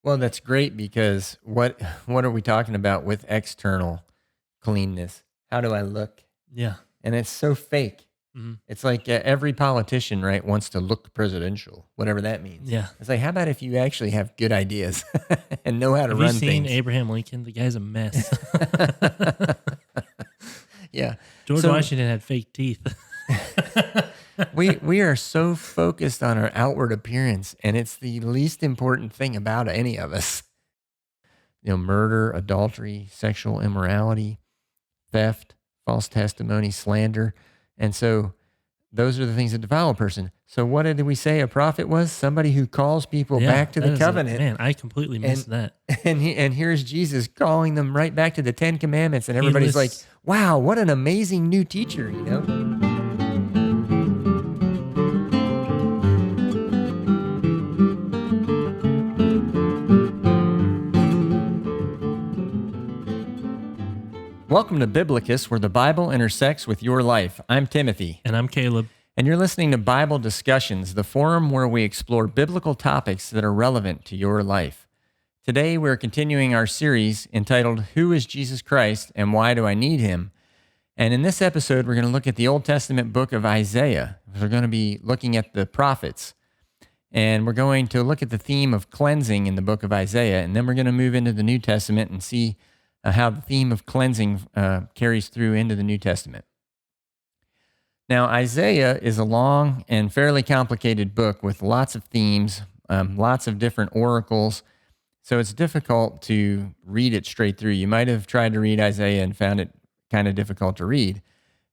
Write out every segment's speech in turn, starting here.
Well, that's great because what are we talking about with external cleanness? How do I look? Yeah. And it's so fake. Mhm. It's like every politician, right, wants to look presidential, whatever that means. Yeah. It's like, how about if you actually have good ideas and know how to Have you run seen things? Abraham Lincoln? The guy's a mess. Yeah. George So Washington had fake teeth. we are so focused on our outward appearance, and it's the least important thing about any of us. Murder, adultery, sexual immorality, theft, false testimony, slander. And so those are the things that defile a person. So what did we say a prophet was? Somebody who calls people Yeah, back to that the is covenant. man, I completely And missed that. and here's Jesus calling them right back to the 10 commandments. And He everybody's like, lists wow, what an amazing new teacher. Welcome to Biblocus, where the Bible intersects with your life. I'm Timothy. and I'm Caleb. And you're listening to Bible Discussions, the forum where we explore biblical topics that are relevant to your life. Today, we're continuing our series entitled, Who is Jesus Christ and Why Do I Need Him? And in this episode, we're going to look at the Old Testament book of Isaiah. We're going to be looking at the prophets. And we're going to look at the theme of cleansing in the book of Isaiah. And then we're going to move into the New Testament and see how the theme of cleansing carries through into the New Testament. Now, Isaiah is a long and fairly complicated book with lots of themes, lots of different oracles. So it's difficult to read it straight through. You might have tried to read Isaiah and found it kind of difficult to read.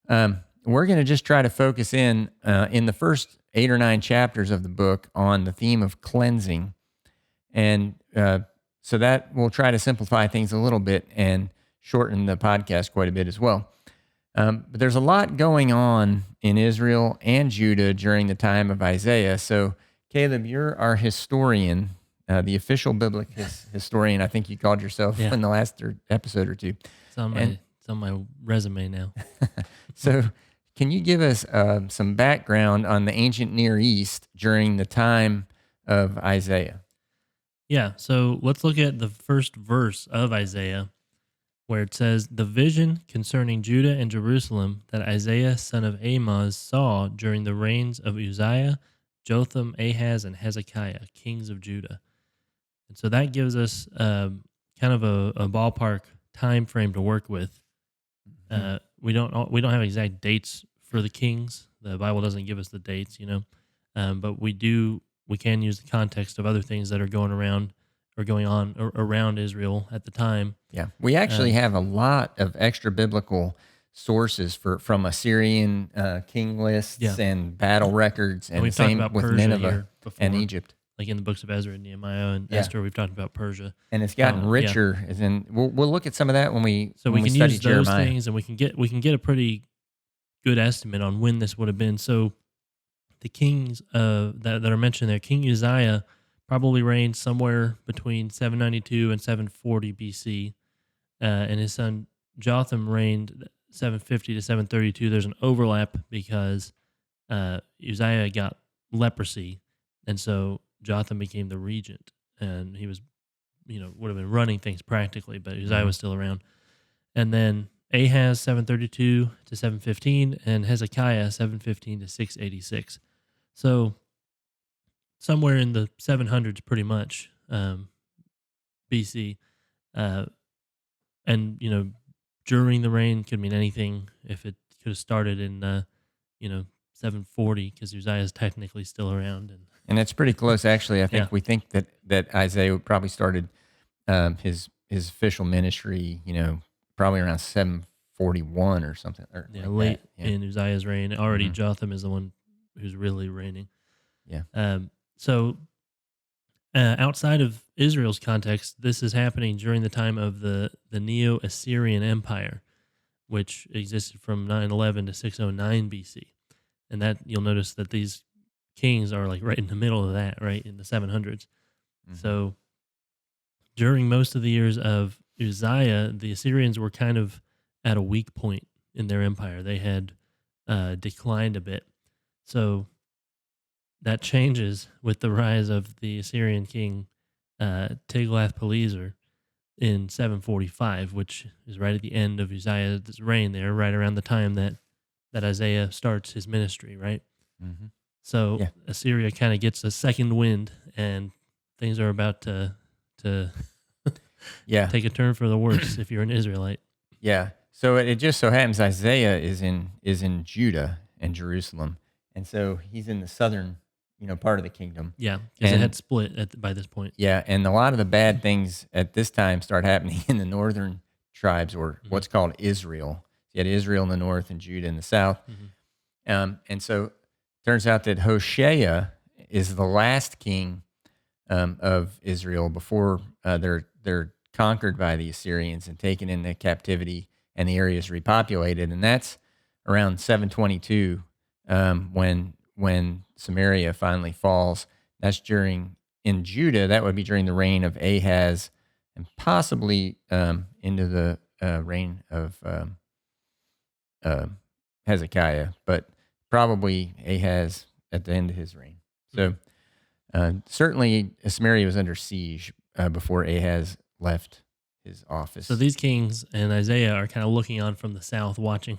We're going to just try to focus in the first 8 or 9 chapters of the book on the theme of cleansing. And so that will try to simplify things a little bit and shorten the podcast quite a bit as well. But there's a lot going on in Israel and Judah during the time of Isaiah. So, Caleb, you're our historian, the official Biblocus historian, I think you called yourself in the last episode or two. It's on my resume now. So, can you give us some background on the ancient Near East during the time of Isaiah? Yeah, so let's look at the first verse of Isaiah, where it says, "The vision concerning Judah and Jerusalem that Isaiah son of Amoz saw during the reigns of Uzziah, Jotham, Ahaz, and Hezekiah, kings of Judah." And so that gives us kind of a ballpark time frame to work with. We don't have exact dates for the kings. The Bible doesn't give us the dates, but we can use the context of other things that are going on around Israel at the time. Yeah, we actually have a lot of extra biblical sources from Assyrian king lists and battle records, and we've the same talked about with Persia Nineveh here before, and Egypt. like in the books of Ezra and Nehemiah and Esther. We've talked about Persia, and it's gotten richer. As in, we'll look at some of that when we can study use those Jeremiah. things, and we can get a pretty good estimate on when this would have been. So the kings that are mentioned there, King Uzziah probably reigned somewhere between 792 and 740 BC, and his son Jotham reigned 750 to 732. There's an overlap because Uzziah got leprosy, and so Jotham became the regent, and he was, would have been running things practically, but Uzziah was still around. And then Ahaz 732 to 715, and Hezekiah 715 to 686. So somewhere in the 700s, pretty much, BC. And, during the reign could mean anything. If it could have started in, 740, because Uzziah is technically still around. And it's pretty close, actually. I think we think that Isaiah probably started his official ministry, probably around 741 or something. Or late in Uzziah's reign. Already Jotham is the one who's really reigning. Yeah. So outside of Israel's context, this is happening during the time of the Neo-Assyrian Empire, which existed from 911 to 609 BC. And that you'll notice that these kings are like right in the middle of that, right in the 700s. So during most of the years of Uzziah, the Assyrians were kind of at a weak point in their empire. They had declined a bit. So that changes with the rise of the Assyrian king Tiglath-Pileser in 745, which is right at the end of Uzziah's reign there, right around the time that Isaiah starts his ministry, right? Hmm. So Yeah. Assyria kind of gets a second wind, and things are about to Yeah. take a turn for the worse if you're an Israelite. Yeah. So it just so happens Isaiah is in Judah and Jerusalem, and so he's in the southern, part of the kingdom. Yeah, because it And had split by this point. yeah, and a lot of the bad things at this time start happening in the northern tribes, or Hmm. what's called Israel. You had Israel in the north and Judah in the south. Hmm. And so turns out that Hoshea is the last king of Israel before they're conquered by the Assyrians and taken into captivity, and the area is repopulated, and that's around 722 when Samaria finally falls. That's during in Judah. That would be during the reign of Ahaz, and possibly into the reign of uh, Hezekiah, but probably Ahaz at the end of his reign. So certainly Samaria was under siege before Ahaz left his So office. these kings and Isaiah are kind of looking on from the south, watching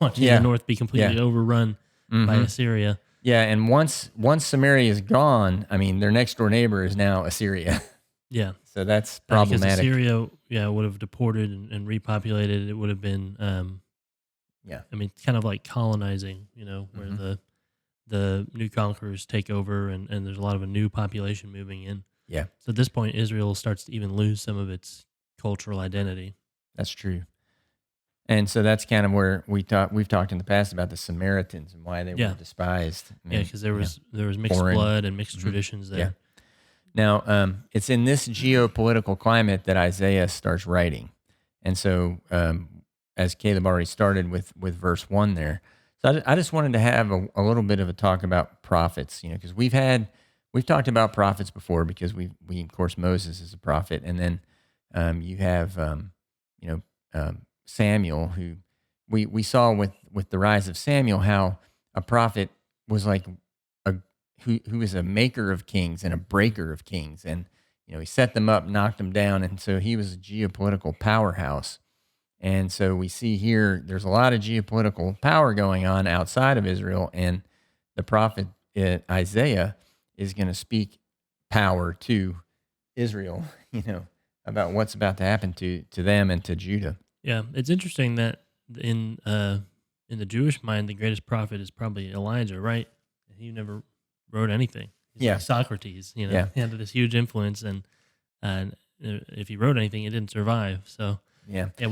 watching the Yeah, north be completely yeah, overrun by hmm, Assyria. yeah. And once Samaria is gone, I mean, their next door neighbor is now Assyria. Yeah, So that's because problematic. Assyria, would have deported and repopulated. It would have been, Yeah. I mean, kind of like colonizing, where Hmm. the new conquerors take over, and there's a lot of a new population moving in. Yeah, So at this point, Israel starts to even lose some of its cultural identity. that's true. And so that's kind of where we've talked in the past about the Samaritans and why they were Yeah, despised. I yeah, mean, because there was mixed foreign. blood and mixed Hmm. traditions Yeah. there. Now, it's in this geopolitical climate that Isaiah starts writing. And so, as Caleb already started with verse 1 there, so I just wanted to have a little bit of a talk about prophets, because we've talked about prophets before, because of course, Moses is a prophet. And then you have, you know, Samuel, who we saw with the rise of Samuel, how a prophet was like a who is a maker of kings and a breaker of kings, and he set them up, knocked them down, and so he was a geopolitical powerhouse. And so we see here there's a lot of geopolitical power going on outside of Israel, and the prophet Isaiah is going to speak power to Israel, about what's about to happen to them and to Judah. Yeah, it's interesting that in the Jewish mind, the greatest prophet is probably Elijah, right? He never wrote anything. He's like Yeah, Socrates, yeah, he had this huge influence, and if he wrote anything, it didn't survive. So yeah. yeah,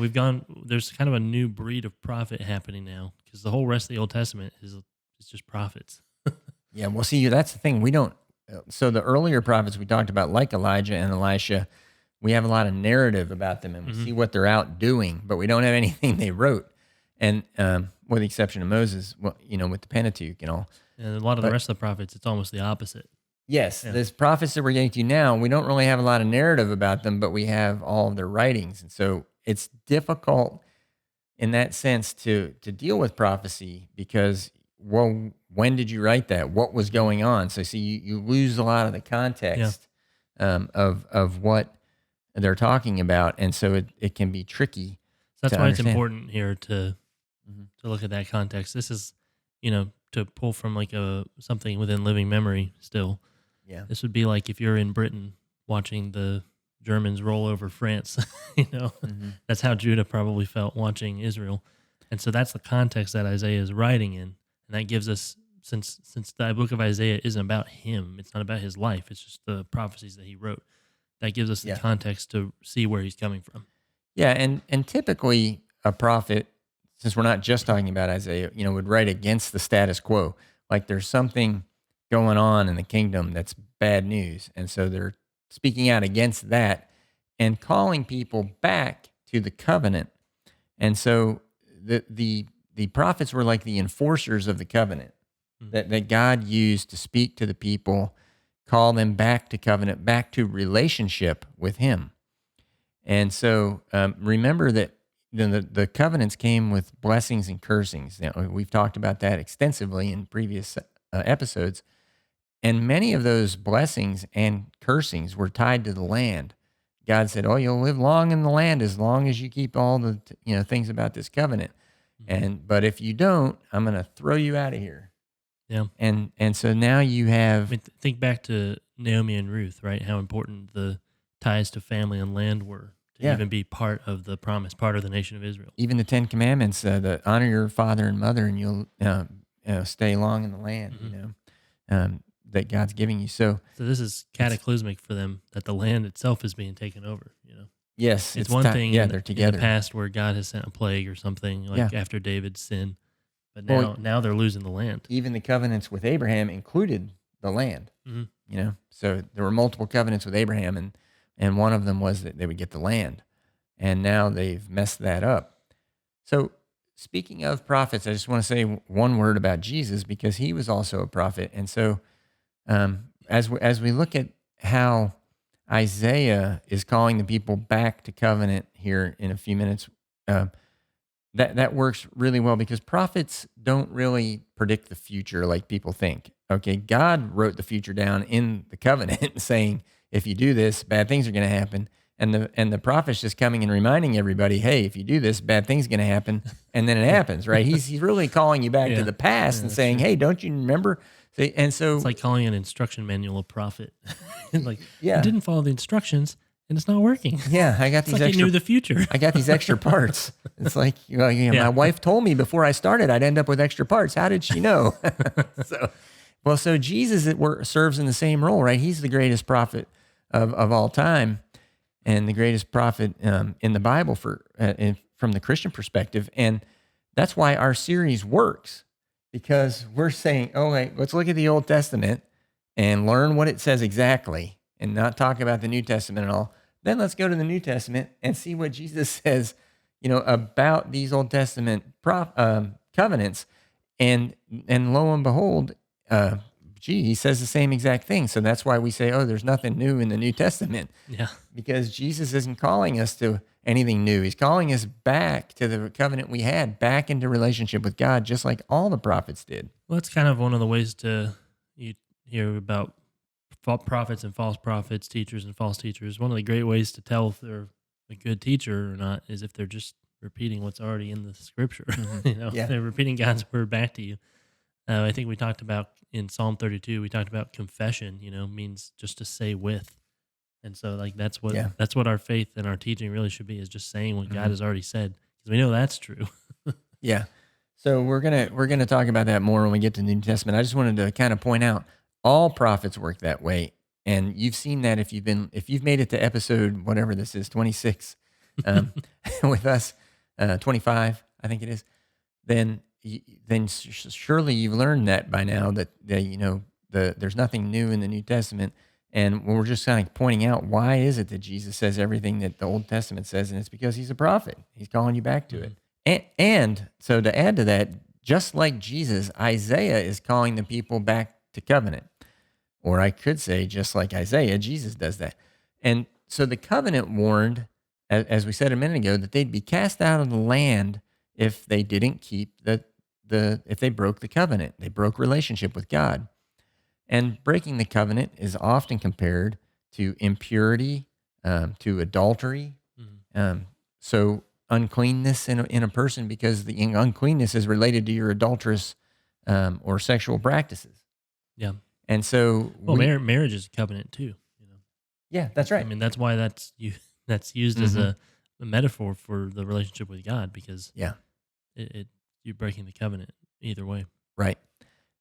There's kind of a new breed of prophet happening now because the whole rest of the Old Testament is just prophets. Yeah, well, see, that's the thing. We don't. So the earlier prophets we talked about, like Elijah and Elisha, we have a lot of narrative about them, and we Hmm. see what they're out doing, but we don't have anything they wrote. And with the exception of Moses, well, with the Pentateuch and all. And a lot of the But rest of the prophets, it's almost the opposite. yes, Yeah. these prophets that we're getting to now, we don't really have a lot of narrative about them, but we have all of their writings, and so it's difficult in that sense to deal with prophecy, because, well, when did you write that? What was Mhm. going on? So see, you lose a lot of the Yeah. context of what they're talking about, and so it can be tricky So that's to why it's understand. important here Mhm. to look at that context. This is, to pull from like a something within living memory still. Yeah. This would be like if you're in Britain watching the Germans roll over France, you know. Hmm. That's how Judah probably felt watching Israel. And so that's the context that Isaiah is writing in. And that gives us since the book of Isaiah isn't about him, it's not about his life, it's just the prophecies that he wrote. That gives us the Yeah. context to see where he's coming from. Yeah, and typically a prophet, since we're not just talking about Isaiah, would write against the status quo. Like there's something going on in the kingdom that's bad news, and so they're speaking out against that and calling people back to the covenant. And so the prophets were like the enforcers of the covenant Mm. that God used to speak to the people, call them back to covenant, back to relationship with Him. And so remember that the covenants came with blessings and cursings. We've talked about that extensively in previous episodes. And many of those blessings and cursings were tied to the land. God said, "Oh, you'll live long in the land as long as you keep all the things about this covenant. Mhm. But if you don't, I'm going to throw you out of here." Yeah. And so now you I have mean, think back to Naomi and Ruth, right? How important the ties to family and land were to yeah, even be part of the promise, part of the nation of Israel. even the 10 Commandments, that honor your father and mother, and you'll stay long in the land. Hmm. That God's giving you. So So this is it's cataclysmic for them that the land itself is being taken over. yes, It's it's one time. thing Yeah, in they're in the together. past where God has sent a plague or something Yeah. like after David's sin, but Well, now they're losing the land. even the covenants with Abraham included the land. Hmm. So there were multiple covenants with Abraham, and one of them was that they would get the land, and now they've messed that up. So speaking of prophets, I just want to say one word about Jesus because he was also a prophet, and so as we look at how Isaiah is calling the people back to covenant here in a few minutes, um, that works really well because prophets don't really predict the future like people think. Okay, God wrote the future down in the covenant, saying if you do this, bad things are going to happen, and the prophet's just coming and reminding everybody, hey, if you do this, bad things going to happen, and then it Yeah, happens, right? He's really calling you back to yeah, the past yeah. and That's saying, true. hey, don't you remember? See, and It's so like calling an instruction manual a prophet. Like you yeah, didn't follow the instructions and it's not working. yeah, I got It's these like it extra knew the future. I got these extra parts. It's like, Yeah. my wife told me before I started I'd end up with extra parts. How did she know? so, so Jesus serves in the same role, right? He's the greatest prophet of all time and the greatest prophet in the Bible from the Christian perspective. And that's why our series works because we're saying, oh, wait, let's look at the Old Testament and learn what it says exactly and not talk about the New Testament at all. Then let's go to the New Testament and see what Jesus says, about these Old Testament covenants. And lo and behold, uh, he says the same exact thing. So that's why we say, oh, there's nothing new in the New Testament Yeah. because Jesus isn't calling us to anything new. He's calling us back to the covenant we had, back into relationship with God, just like all the prophets did. Well, that's kind of one of the ways you hear about prophets and false prophets, teachers and false teachers. One of the great ways to tell if they're a good teacher or not is if they're just repeating what's already in the scripture. Hmm. If Yeah. they're repeating God's word back to you. I think we talked about in Psalm 32. We talked about confession. Means just to say with, and so like Yeah. that's what our faith and our teaching really should be is just saying what God Hmm. has already said because we know that's true. Yeah. So we're gonna talk about that more when we get to the New Testament. I just wanted to kind of point out all prophets work that way, and you've seen that if you've made it to episode whatever this is 26 um, with us, 25 I think it is. Then surely you've learned that by now that there's nothing new in the New Testament, and we're just kind of pointing out why is it that Jesus says everything that the Old Testament says, and it's because he's a prophet. He's calling you back to it. Mhm. And so to add to that, just like Jesus, Isaiah is calling the people back to covenant. Or I could say, just like Isaiah, Jesus does that. And so the covenant warned, as we said a minute ago, that they'd be cast out of the land if they didn't keep if they broke the covenant. They broke relationship with God. And breaking the covenant is often compared to impurity, to adultery, Mhm. so uncleanness in a person because the uncleanness is related to your adulterous or sexual practices. Yeah. And so Well, marriage is a covenant too. yeah, that's I right. mean, that's why that's used as Hmm. a metaphor for the relationship with God because Yeah, you're breaking the covenant either way. right.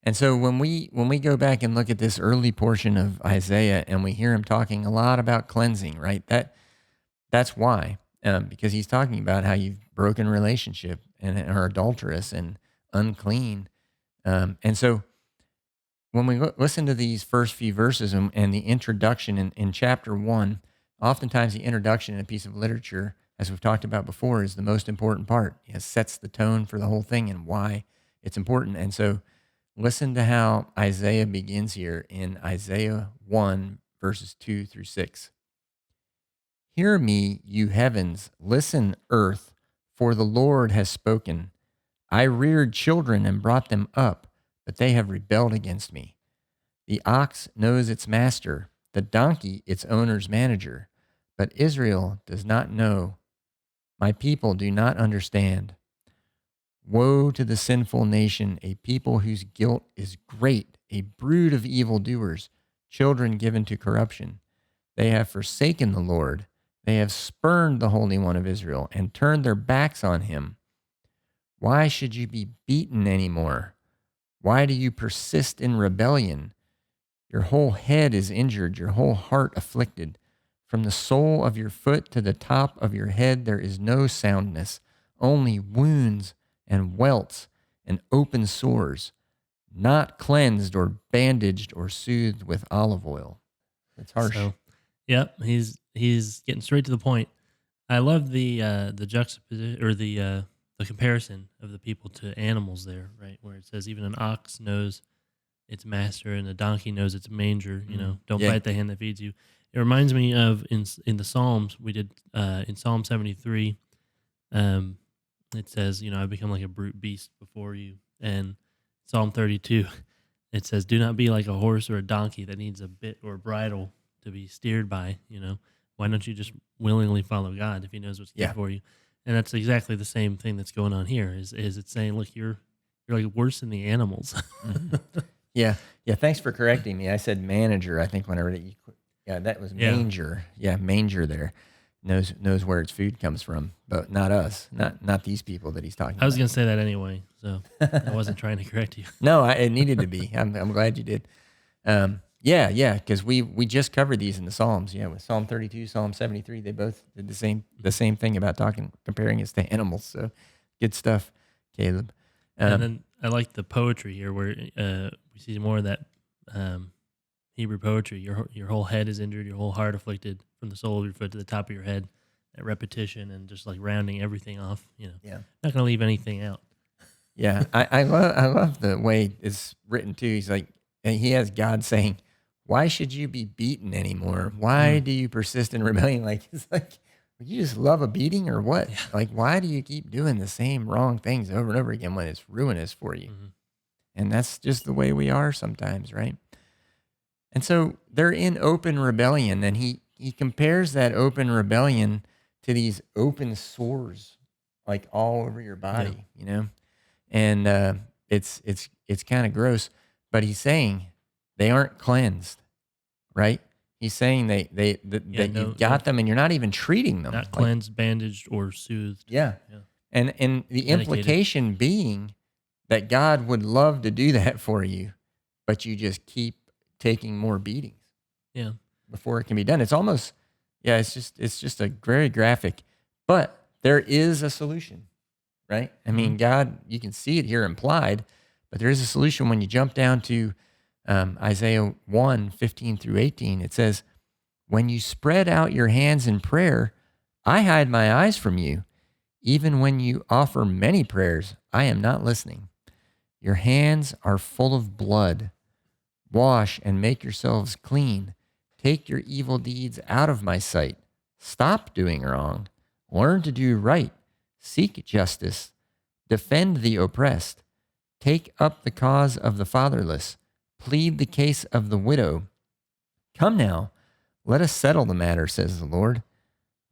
And so when we go back and look at this early portion of Isaiah and we hear him talking a lot about cleansing, right? That's why, because he's talking about how you've broken relationship and are adulterous and unclean. And so when we listen to these first few verses and the introduction in chapter 1, oftentimes the introduction in a piece of literature, as we've talked about before, is the most important part. It sets the tone for the whole thing and why it's important. And so listen to how Isaiah begins here in Isaiah 1, verses 2 through 6. Hear me, you heavens, listen, earth, for the Lord has spoken. I reared children and brought them up, but they have rebelled against me. The ox knows its master, the donkey its owner's manager. But Israel does not know. My people do not understand. Woe to the sinful nation, a people whose guilt is great, a brood of evildoers, children given to corruption. They have forsaken the Lord. They have spurned the Holy One of Israel and turned their backs on him. Why should you be beaten anymore? Why do you persist in rebellion? Your whole head is injured, your whole heart afflicted. From the sole of your foot to the top of your head, there is no soundness, only wounds and welts and open sores, not cleansed or bandaged or soothed with olive oil. It's harsh. So, yep, he's getting straight to the point. I love the juxtaposition or the comparison of the people to animals there, right? Where it says even an ox knows its master and a donkey knows its manger. You know, don't Yeah. bite the hand that feeds you. It reminds me of in the Psalms we did in Psalm 73. It says, you know, I've become like a brute beast before you. And Psalm 32, it says, do not be like a horse or a donkey that needs a bit or bridle to be steered by. You know, why don't you just willingly follow God if He knows what's good for you? And that's exactly the same thing that's going on here. Is it's saying, look, you're like worse than the animals. Yeah. Thanks for correcting me. I said manager. I think when I read it, that was manger. Yeah, manger there. Knows where its food comes from, but not us, not these people that he's talking about. I was going to say that anyway, so I wasn't trying to correct you. No, it needed to be. I'm glad you did. Because we just covered these in the Psalms. Yeah, with Psalm 32, Psalm 73, they both did the same thing about comparing us to animals. So good stuff, Caleb. And then I like the poetry here, where we see more of that Hebrew poetry. Your whole head is injured, your whole heart afflicted, from the sole of your foot to the top of your head. That repetition and just like rounding everything off. You know, not going to leave anything out. Yeah, I love the way it's written too. He's like, and he has God saying, "Why should you be beaten anymore? Why do you persist in rebellion?" Like, it's like, you just love a beating or what? Yeah. Like, why do you keep doing the same wrong things over and over again when it's ruinous for you? Mm-hmm. And that's just the way we are sometimes, right? And so they're in open rebellion, and he compares that open rebellion to these open sores, like all over your body, you know? And it's kind of gross, but he's saying they aren't cleansed, right? He's saying that you've got them and you're not even treating them. Not cleansed, bandaged, or soothed. Yeah. And the implication being that God would love to do that for you, but you just keep taking more beatings. Yeah. Before it can be done. It's almost, it's just a very graphic, but there is a solution, right? I mean, God, you can see it here implied, but there is a solution when you jump down to Isaiah 1:15-18. It says, when you spread out your hands in prayer, I hide my eyes from you. Even when you offer many prayers, I am not listening. Your hands are full of blood. Wash and make yourselves clean. Take your evil deeds out of my sight. Stop doing wrong. Learn to do right. Seek justice. Defend the oppressed. Take up the cause of the fatherless. Plead the case of the widow. Come now, let us settle the matter, says the Lord.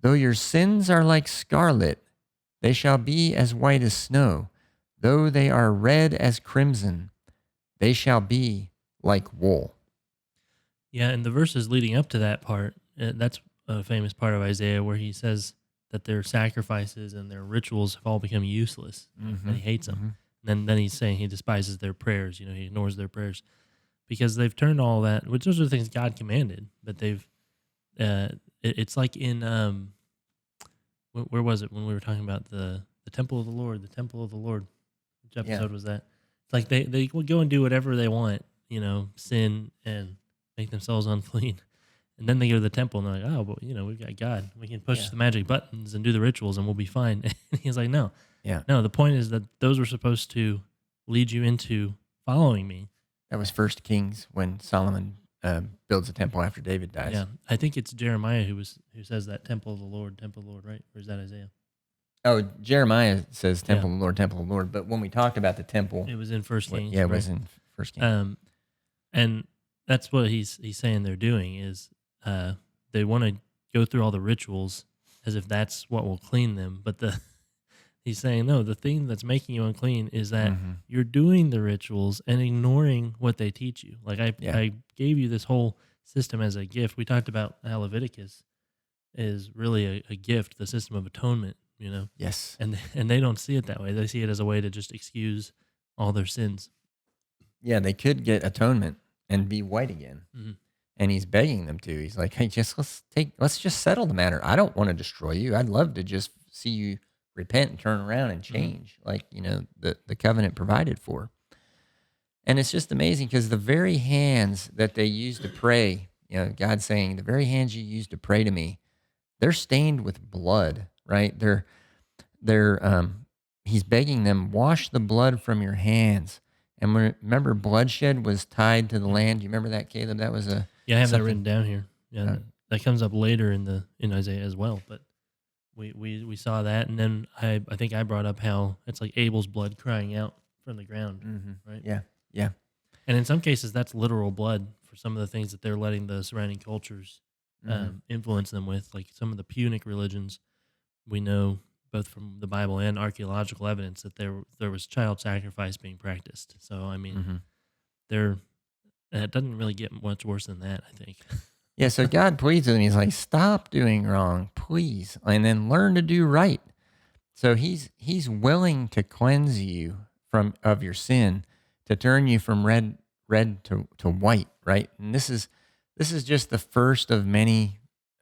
Though your sins are like scarlet, they shall be as white as snow. Though they are red as crimson, they shall be like wool. Yeah, and the verses leading up to that part, that's a famous part of Isaiah where he says that their sacrifices and their rituals have all become useless, and he hates them. And then he's saying he despises their prayers. You know, he ignores their prayers because they've turned all that, which those are the things God commanded, but they've, it's like in, where was it when we were talking about the temple of the Lord, Which episode was that? It's like they will go and do whatever they want, you know, sin and make themselves unclean. And then they go to the temple and they're like, oh, well, you know, we've got God. We can push the magic buttons and do the rituals and we'll be fine. And he's like, no. Yeah. No, the point is that those were supposed to lead you into following me. That was First Kings when Solomon builds a temple after David dies. Yeah. I think it's Jeremiah who says that temple of the Lord, right? Or is that Isaiah? Oh, Jeremiah says temple of the Lord. But when we talked about the temple, it was in First Kings. Yeah, it was in First Kings. And that's what he's saying they're doing is they want to go through all the rituals as if that's what will clean them, but the he's saying no, the thing that's making you unclean is that Mm-hmm. you're doing the rituals and ignoring what they teach you. Like Yeah. I gave you this whole system as a gift. We talked about how Leviticus is really a gift, the system of atonement, Yes. and they don't see it that way. They see it as a way to just excuse all their sins. Yeah, they could get atonement and be white again. Mhm. And he's begging them to. He's like, "Hey, let's just settle the matter. I don't want to destroy you. I'd love to just see you repent and turn around and change, like the covenant provided for." And it's just amazing because the very hands that they use to pray, God's saying, "The very hands you use to pray to me, they're stained with blood." Right? They're he's begging them, "Wash the blood from your hands." And remember, bloodshed was tied to the Yeah. land. You remember that, Caleb? That was Yeah, I have that something. written down here. Yeah, Uh, that comes up later in Isaiah as well. But we saw that, and then I think I brought up how it's like Abel's blood crying out from the ground, right? Yeah, yeah. And in some cases, that's literal blood for some of the things that they're letting the surrounding cultures influence them with. Like some of the Punic religions, we know both from the Bible and archaeological evidence that there was child sacrifice being practiced. So I mean, hmm there it doesn't really get much worse than that, I think. Yeah, so God pleads with him. He's like, "Stop doing wrong, please, and then learn to do right." So he's willing to cleanse you from of your sin, to turn you from red to white, right? And this is just the first of many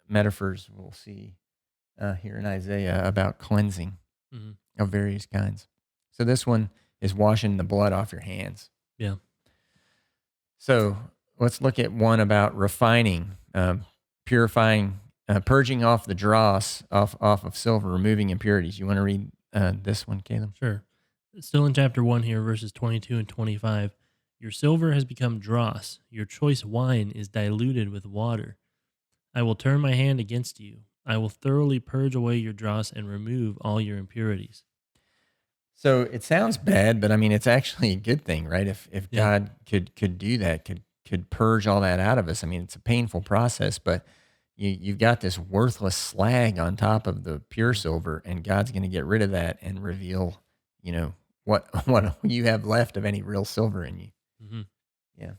metaphors we'll see here in Isaiah about cleansing Mhm. of various kinds. So this one is washing the blood off your hands. Yeah. So let's look at one about refining, purifying, purging off the dross off of silver, removing impurities. You want to read this one, Caleb? Sure. Still in chapter 1 here, verses 22 and 25. Your silver has become dross. Your choice wine is diluted with water. I will turn my hand against you. I will thoroughly purge away your dross and remove all your impurities. So it sounds bad, but I mean it's actually a good thing, right? If Yeah. God could do that, could purge all that out of us. I mean it's a painful process, but you've got this worthless slag on top of the pure silver, and God's going to get rid of that and reveal, what what you have left of any real silver in you. hmm Yeah.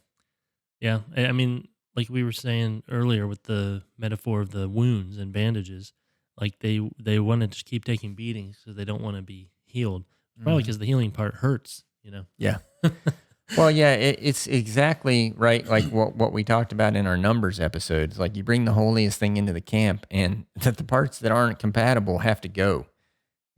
Yeah. I mean, like we were saying earlier with the metaphor of the wounds and bandages, like they want to just keep taking beatings because they don't want to be healed. Probably hmm because the healing part hurts. Yeah. Well, yeah, it's exactly right. Like what we talked about in our numbers episodes. Like you bring the holiest thing into the camp, and that the parts that aren't compatible have to go.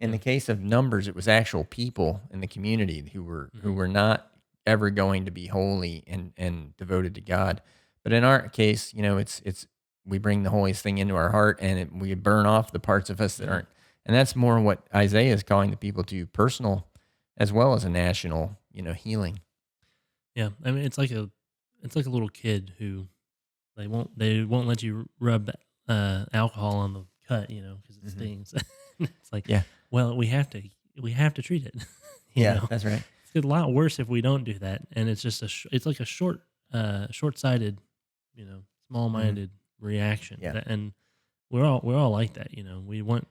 In Yeah. the case of numbers, it was actual people in the community who Mhm. were not ever going to be holy and devoted to God. But in our case, it's we bring the holiest thing into our heart, and we burn off the parts of us that Mhm. aren't. And that's more what Isaiah is calling the people to, personal as well as a national, healing. Yeah, I mean it's like a little kid who they won't let you rub alcohol on the cut, because it hmm stings. It's like, Yeah, well, we have to treat it. you yeah, know, that's right. it's a lot worse if we don't do that, and it's just it's like a short-sighted, small hmm minded reaction. Yeah. And we're all like that. We want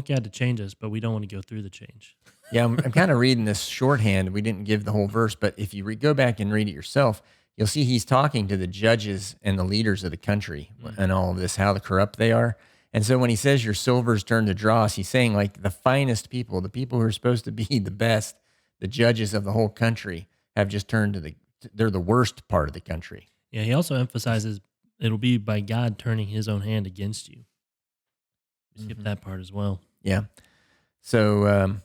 God to change us, but we don't want to go through the change. Yeah, I'm kind of reading this shorthand. We didn't give the whole verse, but if you go back and read it yourself, you'll see he's talking to the judges and the leaders of the country Mm. and all of this, how corrupt they are. And so when he says your silver's turned to dross, he's saying like the finest people, the people who are supposed to be the best, the judges of the whole country have just turned they're the worst part of the country. Yeah, he also emphasizes it'll be by God turning His own hand against you. We skip hmm that part as well. Yeah. So,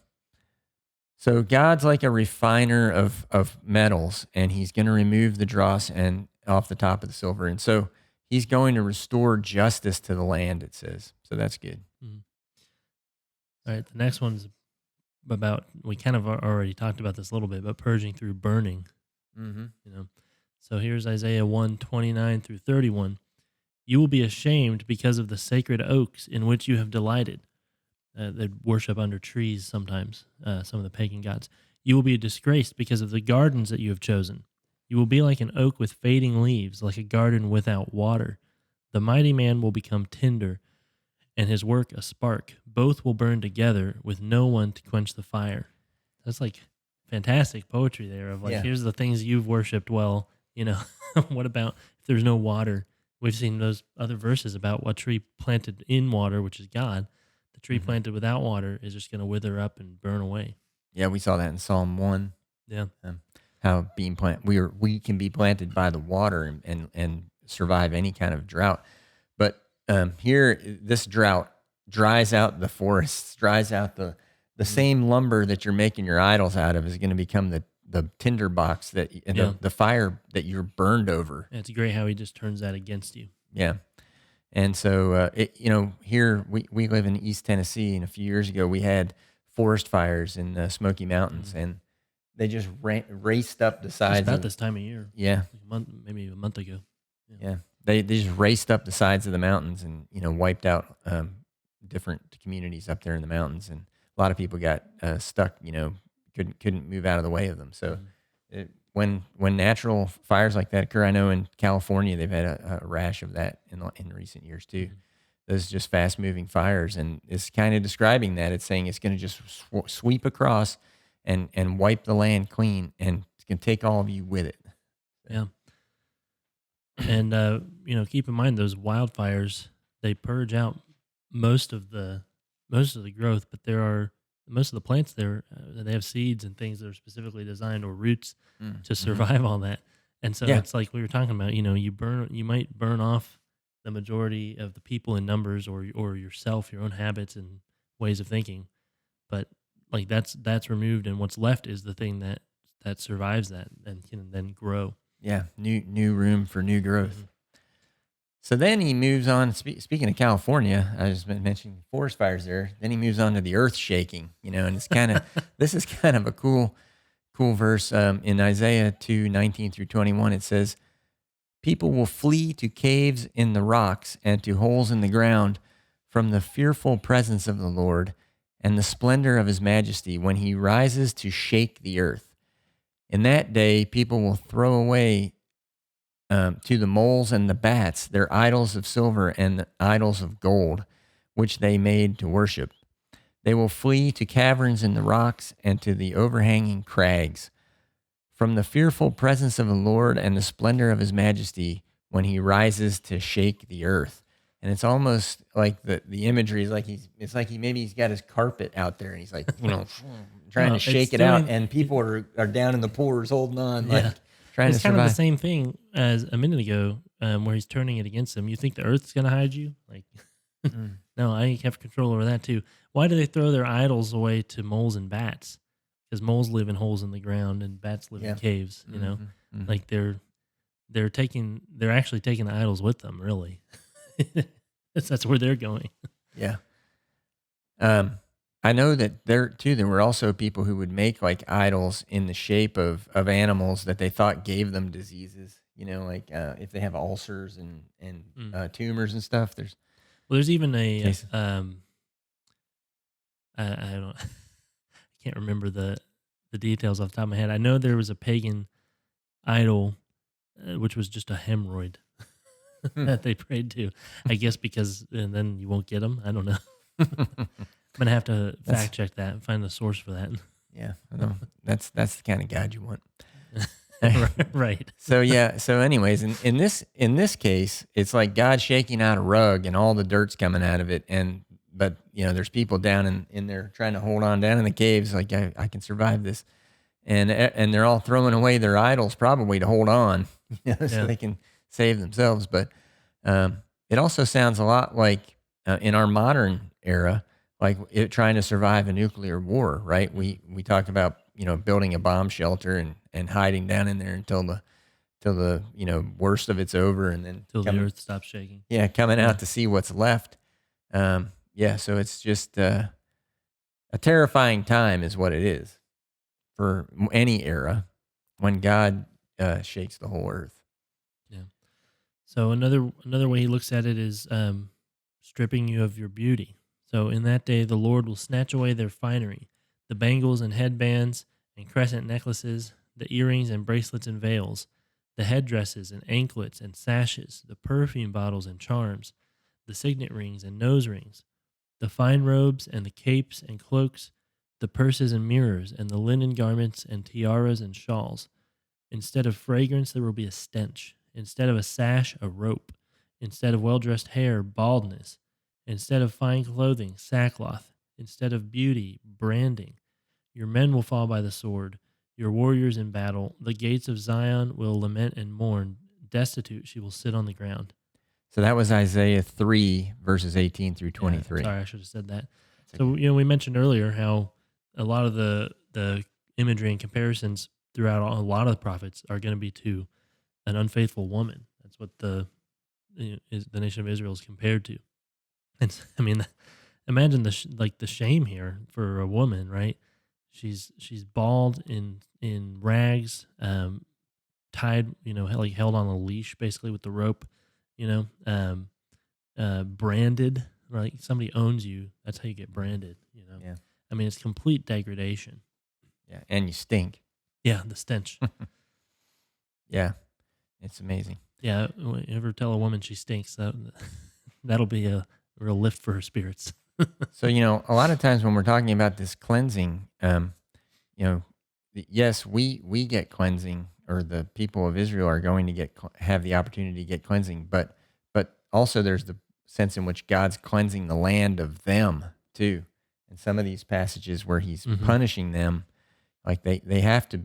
so God's like a refiner of metals, and He's going to remove the dross and off the top of the silver, and so He's going to restore justice to the land. It says so. That's good. Mhm. All right, the next one's about we kind of already talked about this a little bit, but purging through burning. Mm-hmm. You know, so here's Isaiah 1:29 through 31. You will be ashamed because of the sacred oaks in which you have delighted. They worship under trees sometimes. Some of the pagan gods. You will be disgraced because of the gardens that you have chosen. You will be like an oak with fading leaves, like a garden without water. The mighty man will become tinder, and his work a spark. Both will burn together with no one to quench the fire. That's like fantastic poetry there of like, Yeah. here's the things you've worshipped. Well, what about if there's no water? We've seen those other verses about what tree planted in water, which is God. The tree Mhm. planted without water is just going to wither up and burn away. Yeah, we saw that in Psalm 1. Yeah. How we can be planted by the water and survive any kind of drought. But here, this drought dries out the forests, dries out the same lumber that you're making your idols out of is going to become the tinder box and Yeah. the fire that you're burned over. And it's great how he just turns that against you. Yeah. And so, here we live in East Tennessee, and a few years ago we had forest fires in the Smoky Mountains, and they just raced up the It's sides about of this time of year. yeah, Maybe a month ago. yeah. They just raced up the sides of the mountains and wiped out different communities up there in the mountains, and a lot of people got stuck. Couldn't move out of the way of them. So when natural fires like that occur, I know in California they've had a rash of that in recent years too. Those just fast moving fires, and it's kind of describing that. It's saying it's going to just sweep across and wipe the land clean, and it's going to take all of you with it. Yeah. And keep in mind those wildfires, they purge out most of the growth, but there are most of the plants there, they have seeds and things that are specifically designed or roots to survive all that. And so it's like we were talking about, you might burn off the majority of the people in numbers or yourself, your own habits and ways of thinking. But like that's removed, and what's left is the thing that survives that and can then grow. Yeah, new room for new growth. So then he moves on. Speaking of California, I just been mentioning forest fires there. Then he moves on to the earth shaking, and it's kind of this is kind of a cool verse in Isaiah 2:19-21. It says, "People will flee to caves in the rocks and to holes in the ground from the fearful presence of the Lord and the splendor of his majesty when he rises to shake the earth. In that day, people will throw away to the moles and the bats their idols of silver and the idols of gold, which they made to worship. They will flee to caverns in the rocks and to the overhanging crags from the fearful presence of the Lord and the splendor of his majesty when he rises to shake the earth." And it's almost like the imagery is like he's got his carpet out there and he's like, trying to shake it out, and people are down in the pores holding on, like trying to survive. It's kind of the same thing as a minute ago, where he's turning it against him. You think the earth's going to hide you? Like, no, I have control over that too. Why do they throw their idols away to moles and bats? Because moles live in holes in the ground and bats live in caves. Like they're actually taking the idols with them. Really, that's where they're going. Yeah. I know that there were also people who would make like idols in the shape of animals that they thought gave them diseases. If they have ulcers and tumors and stuff. There's even a cases. I don't I can't remember the details off the top of my head. I know there was a pagan idol, which was just a hemorrhoid that they prayed to. I guess because and then you won't get them. I don't know. I'm gonna have to fact check that and find the source for that. Yeah, I know. That's the kind of God you want. Right. So anyways, in this case, it's like God shaking out a rug and all the dirt's coming out of it, but there's people down in there trying to hold on down in the caves, like I can survive this, and they're all throwing away their idols probably to hold on, so they can save themselves. But it also sounds a lot like in our modern era, like trying to survive a nuclear war, right? We talk about building a bomb shelter and hiding down in there until the worst of it's over, and then Till the earth stops shaking. Yeah, coming out to see what's left. So it's just a terrifying time, is what it is for any era when God shakes the whole earth. Yeah. So another way he looks at it is stripping you of your beauty. So in that day, the Lord will snatch away their finery, the bangles and headbands and crescent necklaces, the earrings and bracelets and veils. the headdresses and anklets and sashes, the perfume bottles and charms, the signet rings and nose rings, the fine robes and the capes and cloaks, the purses and mirrors, and the linen garments and tiaras and shawls. Instead of fragrance, there will be a stench. Instead of a sash, a rope. Instead of well dressed hair, baldness. Instead of fine clothing, sackcloth. Instead of beauty, branding. Your men will fall by the sword, your warriors in battle. The gates of Zion will lament and mourn. Destitute, she will sit on the ground. So that was Isaiah 3, verses 18 through 23. Yeah, sorry, I should have said that. That's So, okay. we mentioned earlier how a lot of the imagery and comparisons throughout a lot of the prophets are going to be to an unfaithful woman. That's what the nation of Israel is compared to. And I mean, imagine the shame here for a woman, right? She's bald in rags, tied, like held on a leash, basically with the rope, branded. Right, somebody owns you. That's how you get branded. Yeah. I mean, it's complete degradation. Yeah. And you stink. Yeah, the stench. Yeah. It's amazing. Yeah, you ever tell a woman she stinks, that'll be a real lift for her spirits. So, a lot of times when we're talking about this cleansing, yes, we get cleansing, or the people of Israel are going to have the opportunity to get cleansing, but also there's the sense in which God's cleansing the land of them too. And some of these passages where he's punishing them, like they have to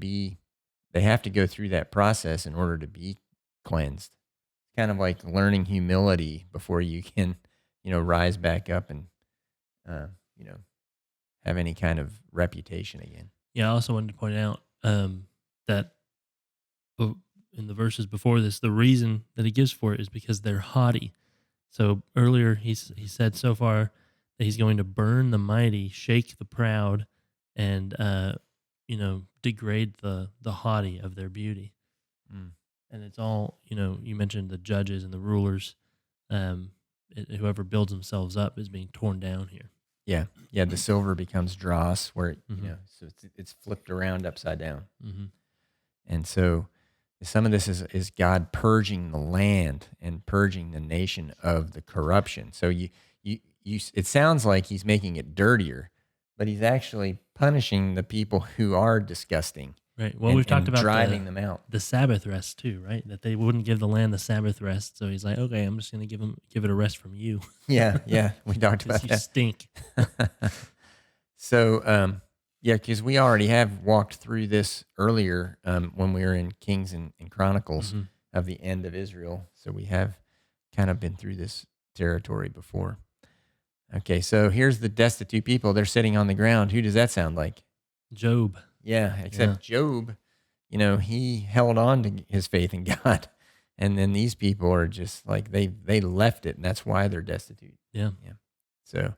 go through that process in order to be cleansed. Kind of like learning humility before you can, rise back up and, have any kind of reputation again. Yeah, I also wanted to point out that in the verses before this, the reason that he gives for it is because they're haughty. So earlier he said so far that he's going to burn the mighty, shake the proud, and degrade the haughty of their beauty. Mm. And it's all, you mentioned the judges and the rulers. Whoever builds themselves up is being torn down here. Yeah. Yeah. The silver becomes dross where, Mhm. so it's flipped around upside down. Mm-hmm. And so some of this is God purging the land and purging the nation of the corruption. So it sounds like he's making it dirtier, but he's actually punishing the people who are disgusting. Right. Well, we've talked about driving them out. The Sabbath rest too, right? That they wouldn't give the land the Sabbath rest. So he's like, okay, I'm just going to give it a rest from you. Yeah. We talked about You that. stink. So, because we already have walked through this earlier when we were in Kings and Chronicles of the end of Israel. So we have kind of been through this territory before. Okay, so here's the destitute people. They're sitting on the ground. Who does that sound like? Job. Yeah, except Job, he held on to his faith in God. And then these people are just like, they left it, and that's why they're destitute. Yeah. So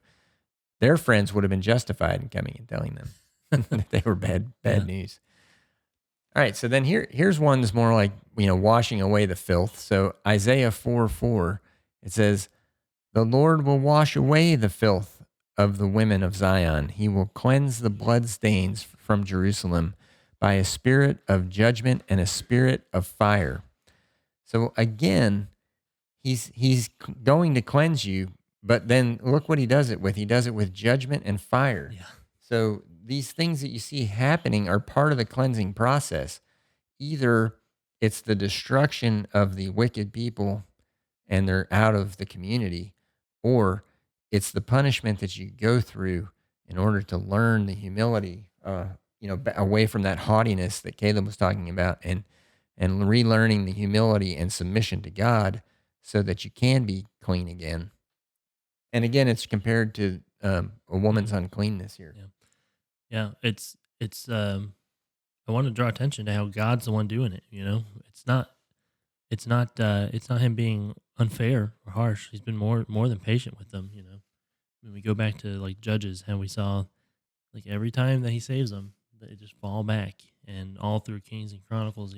their friends would have been justified in coming and telling them that they were bad news. All right, so then here's one that's more like, washing away the filth. So Isaiah 4:4, it says, "The Lord will wash away the filth of the women of Zion. He will cleanse the bloodstains from Jerusalem by a spirit of judgment and a spirit of fire." So again, he's going to cleanse you, but then look what he does it with. He does it with judgment and fire. Yeah. So these things that you see happening are part of the cleansing process. Either it's the destruction of the wicked people and they're out of the community, or it's the punishment that you go through in order to learn the humility, away from that haughtiness that Caleb was talking about, and relearning the humility and submission to God so that you can be clean again. And again, it's compared to a woman's uncleanness here. Yeah. It's I want to draw attention to how God's the one doing it. It's not him being unfair or harsh. He's been more than patient with them. When we go back to like Judges, how we saw like every time that he saves them, they just fall back, and all through Kings and Chronicles.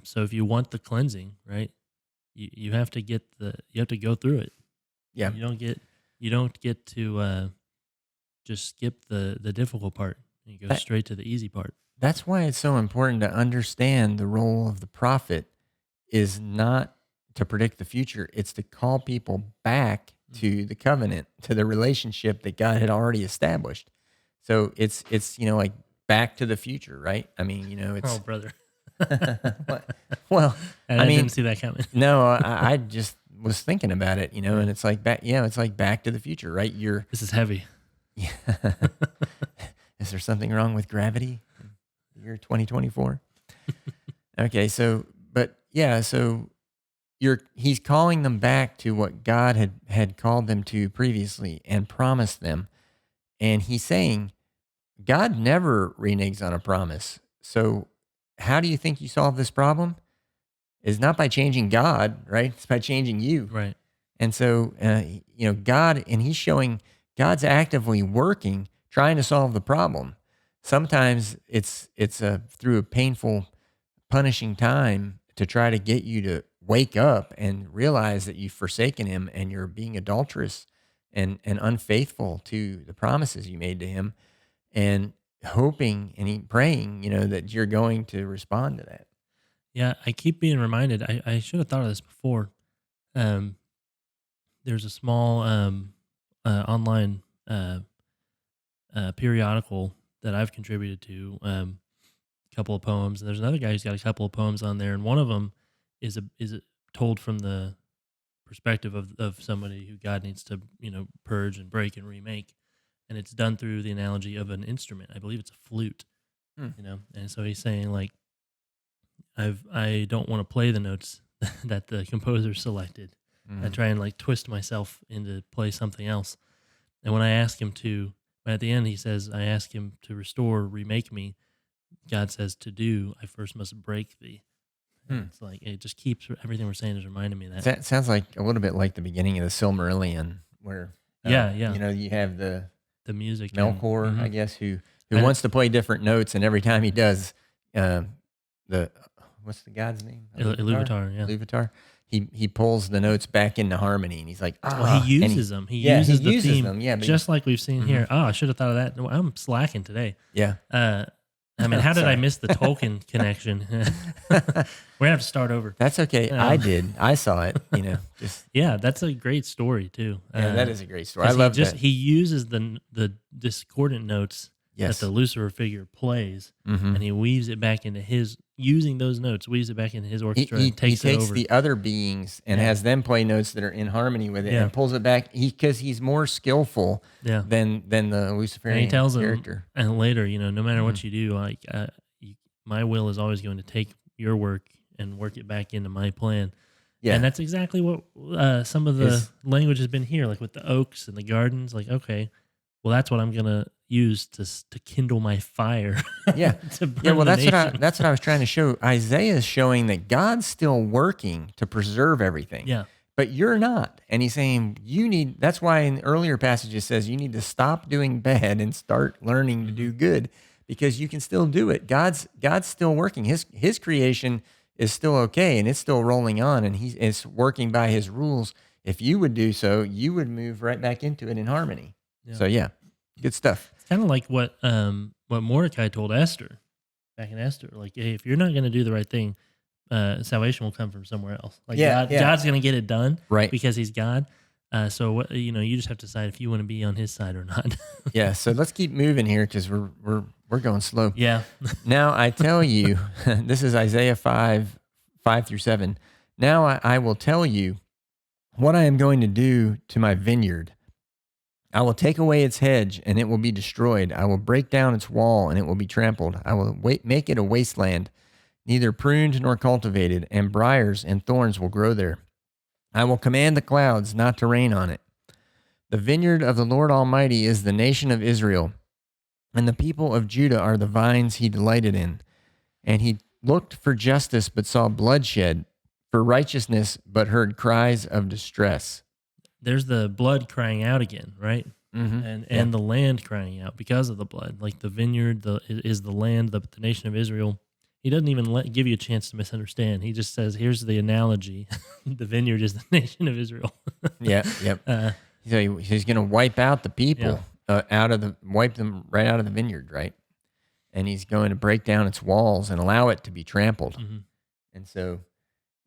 So if you want the cleansing, right, you have to go through it. Yeah. You don't get to just skip the difficult part. You go straight to the easy part. That's why it's so important to understand the role of the prophet is not to predict the future. It's to call people back to the covenant, to the relationship that God had already established. So it's like back to the future, right? I mean, Oh, it's brother. well, I I mean, didn't see that coming. no, I just was thinking about it, Yeah. and it's like back, it's like Back to the Future, right? You're This is heavy. yeah. Is there something wrong with gravity? Year 2024. Okay, so but yeah, so he's calling them back to what God had called them to previously and promised them. And he's saying God never reneges on a promise. So how do you think you solve this problem? Is not by changing God, right? It's by changing you. Right. And so God, and he's showing God's actively working, trying to solve the problem. Sometimes it's through a painful, punishing time to try to get you to wake up and realize that you've forsaken him and you're being adulterous and unfaithful to the promises you made to him, and hoping and praying, that you're going to respond to that. Yeah, I keep being reminded. I should have thought of this before. Um, there's a small online periodical that I've contributed to. A couple of poems, and there's another guy who's got a couple of poems on there, and one of them is told from the perspective of somebody who God needs to purge and break and remake, and it's done through the analogy of an instrument. I believe it's a flute, Hmm. and so he's saying like I don't want to play the notes that the composer selected. I try and like twist myself into play something else. And when I ask him to, at the end he says, I ask him to restore, remake me. God says to do, I first must break thee. It's like it just keeps everything we're saying is reminding me of that. That sounds like a little bit like the beginning of the Silmarillion, where Yeah. you have the music Melkor, I guess, who wants to play different notes, and every time he does, the what's the god's name? Iluvatar, yeah. Iluvatar. He pulls the notes back into harmony, and he's like, well, he uses them. He uses the theme, them. Yeah, just like we've seen here. Oh, I should have thought of that. I'm slacking today. Yeah. I mean, how did I miss the Tolkien connection? We're gonna have to start over. That's okay. I did. I saw it. Just yeah, that's a great story too. Yeah, that is a great story. I love that. He uses the discordant notes that the Lucifer figure plays, and he weaves it back into his using those notes, weaves it back into his orchestra. He and takes takes it over. the other beings and has them play notes that are in harmony with it, and pulls it back. Because he's more skillful than the Luciferian and he tells character. Him, and later, no matter what you do, like my will is always going to take your work and work it back into my plan. Yeah, and that's exactly what some of the language has been here, like with the oaks and the gardens. Like, okay, well, that's what I'm gonna use to kindle my fire. Yeah, well, that's what I was trying to show. Isaiah is showing that God's still working to preserve everything. Yeah, but you're not, and he's saying you need. That's why in earlier passages says you need to stop doing bad and start learning to do good, because you can still do it. God's still working. His creation is still okay, and it's still rolling on, and is working by his rules. If you would do so, you would move right back into it in harmony. Yeah. So yeah, good stuff. It's kind of like what Mordecai told Esther back in Esther. Like, hey, if you're not going to do the right thing, salvation will come from somewhere else. Like God's going to get it done, right? Because he's God. So you just have to decide if you want to be on his side or not. Yeah. So let's keep moving here because we're going slow. Yeah. Now I tell you, this is Isaiah 5:5-7. Now I will tell you what I am going to do to my vineyard. I will take away its hedge, and it will be destroyed. I will break down its wall, and it will be trampled. I will make it a wasteland, neither pruned nor cultivated, and briars and thorns will grow there. I will command the clouds not to rain on it. The vineyard of the Lord Almighty is the nation of Israel, and the people of Judah are the vines he delighted in. And he looked for justice, but saw bloodshed, for righteousness, but heard cries of distress. There's the blood crying out again, right? Mm-hmm. And the land crying out because of the blood. Like the vineyard is the land, the nation of Israel. He doesn't even give you a chance to misunderstand. He just says, here's the analogy. The vineyard is the nation of Israel. Yep. So he's going to wipe out the people, wipe them right out of the vineyard, right? and he's going to break down its walls and allow it to be trampled. Hmm. And so,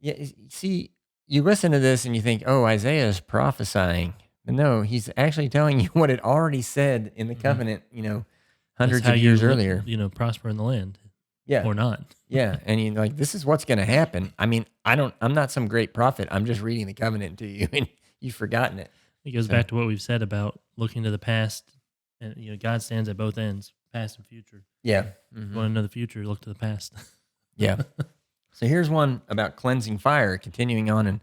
yeah, see, you listen to this and you think, oh, Isaiah is prophesying. But no, he's actually telling you what it already said in the Hmm. covenant, That's hundreds how of years you earlier. prosper in the land Yeah. or not. Yeah. And you're like, this is what's going to happen. I mean, I'm not some great prophet. I'm just reading the covenant to you and you've forgotten it. It goes So, back to what we've said about looking to the past, and God stands at both ends, past and future. yeah. If you want to know the future, look to the past. Yeah. So here's one about cleansing fire, continuing on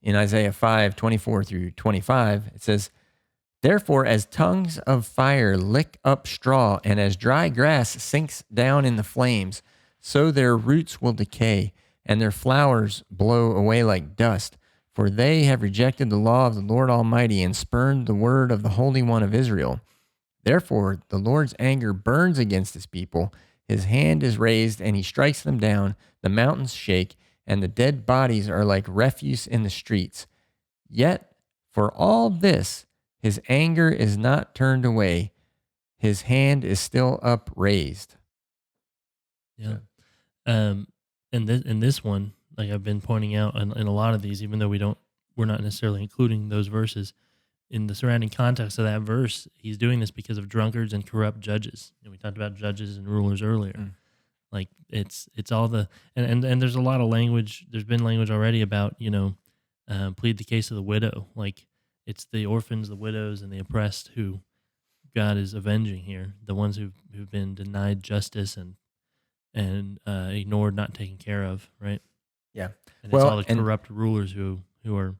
in Isaiah 5:24 through 25. It says, therefore, as tongues of fire lick up straw, and as dry grass sinks down in the flames, so their roots will decay, and their flowers blow away like dust. For they have rejected the law of the Lord Almighty and spurned the word of the Holy One of Israel. Therefore, the Lord's anger burns against his people. His hand is raised, and he strikes them down. The mountains shake, and the dead bodies are like refuse in the streets. Yet, for all this, his anger is not turned away. His hand is still upraised. Yeah. Um, and this one, like I've been pointing out in a lot of these, even though we're not necessarily including those verses in the surrounding context of that verse, he's doing this because of drunkards and corrupt judges. And we talked about judges and rulers earlier. Mm. Like it's all the and there's a lot of language. There's been language already about plead the case of the widow. Like it's the orphans, the widows, and the oppressed who God is avenging here. The ones who've been denied justice and ignored, not taken care of, right? Yeah. And it's Well, all the corrupt rulers who are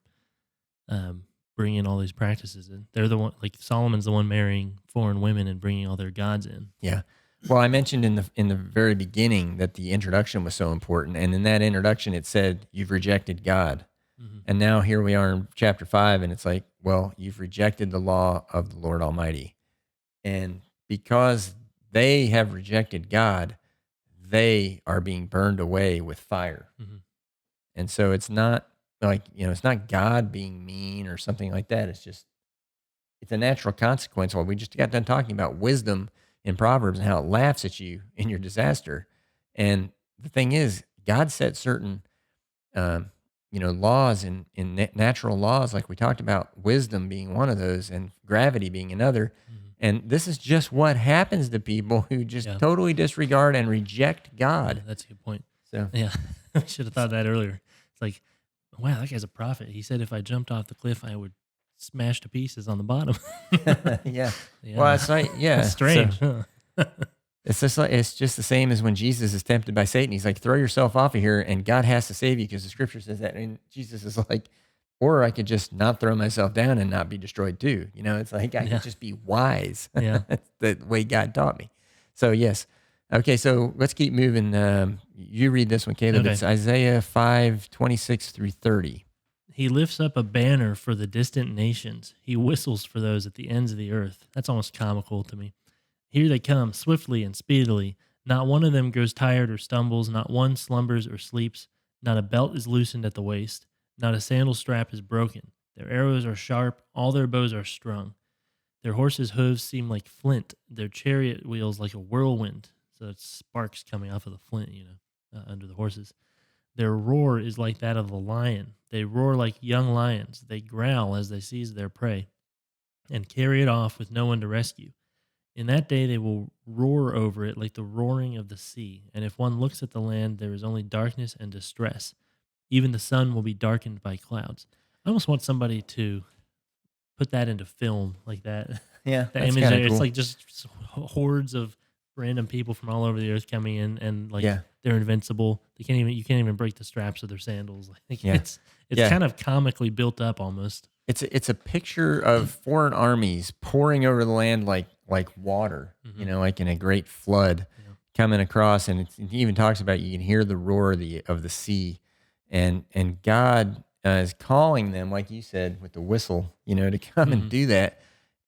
bringing all these practices in. They're the one, like Solomon's the one marrying foreign women and bringing all their gods in. Yeah. Well, I mentioned in the very beginning that the introduction was so important, and in that introduction it said you've rejected God. Mm-hmm. And now here we are in chapter 5, and it's like, well, you've rejected the law of the Lord Almighty. And because they have rejected God, they are being burned away with fire. Mm-hmm. And so it's not like, it's not God being mean or something like that. It's a natural consequence. Well, we just got done talking about wisdom in Proverbs and how it laughs at you in your disaster. And the thing is, God set certain, laws in natural laws, like we talked about, wisdom being one of those and gravity being another. Mm-hmm. And this is just what happens to people who just totally disregard and reject God. Yeah, that's a good point. So yeah, I should have thought of that earlier. It's like, wow, that guy's a prophet. He said if I jumped off the cliff, I would smash to pieces on the bottom. yeah. Yeah. Well, it's like, yeah. That's strange. So, huh? it's just the same as when Jesus is tempted by Satan. He's like, throw yourself off of here and God has to save you because the scripture says that. And Jesus is like, or I could just not throw myself down and not be destroyed too. It's like I could just be wise. Yeah. That's the way God taught me. So yes. Okay, so let's keep moving. You read this one, Caleb. Okay. It's Isaiah 5:26 through 30. He lifts up a banner for the distant nations. He whistles for those at the ends of the earth. That's almost comical to me. Here they come, swiftly and speedily. Not one of them grows tired or stumbles. Not one slumbers or sleeps. Not a belt is loosened at the waist. Not a sandal strap is broken. Their arrows are sharp. All their bows are strung. Their horses' hooves seem like flint. Their chariot wheels like a whirlwind. So it's sparks coming off of the flint, under the horses. Their roar is like that of a lion. They roar like young lions. They growl as they seize their prey and carry it off with no one to rescue. In that day they will roar over it like the roaring of the sea. And if one looks at the land, there is only darkness and distress. Even the sun will be darkened by clouds. I almost want somebody to put that into film like that. Yeah, The that's image kinda there, cool. it's like just hordes of random people from all over the earth coming in and they're invincible. You can't even break the straps of their sandals. Like it's kind of comically built up almost. It's a picture of foreign armies pouring over the land like water, Mm-hmm. like in a great flood coming across. And it even talks about you can hear the roar of the sea, and God is calling them, like you said, with the whistle, to come and do that.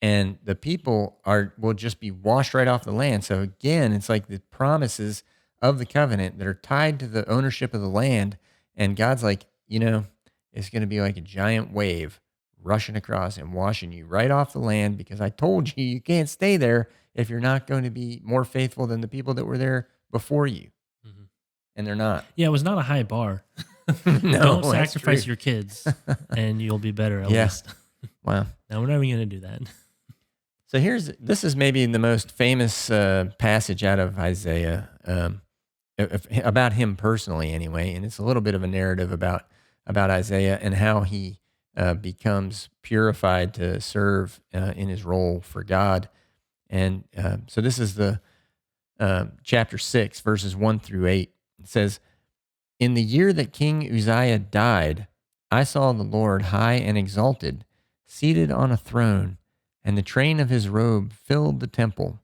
And the people will just be washed right off the land. So again, it's like the promises of the covenant that are tied to the ownership of the land. And God's like, it's going to be like a giant wave rushing across and washing you right off the land because I told you can't stay there if you're not going to be more faithful than the people that were there before you. Mhm. And they're not. Yeah, it was not a high bar. No, Don't that's sacrifice true. your kids, and you'll be better at Yeah. least. Wow. No, we're not even going to do that. So this is maybe the most famous passage out of Isaiah about him personally, anyway, and it's a little bit of a narrative about Isaiah and how he becomes purified to serve in his role for God. And so this is the chapter 6, verses 1-8. It says, "In the year that King Uzziah died, I saw the Lord high and exalted, seated on a throne, and the train of his robe filled the temple.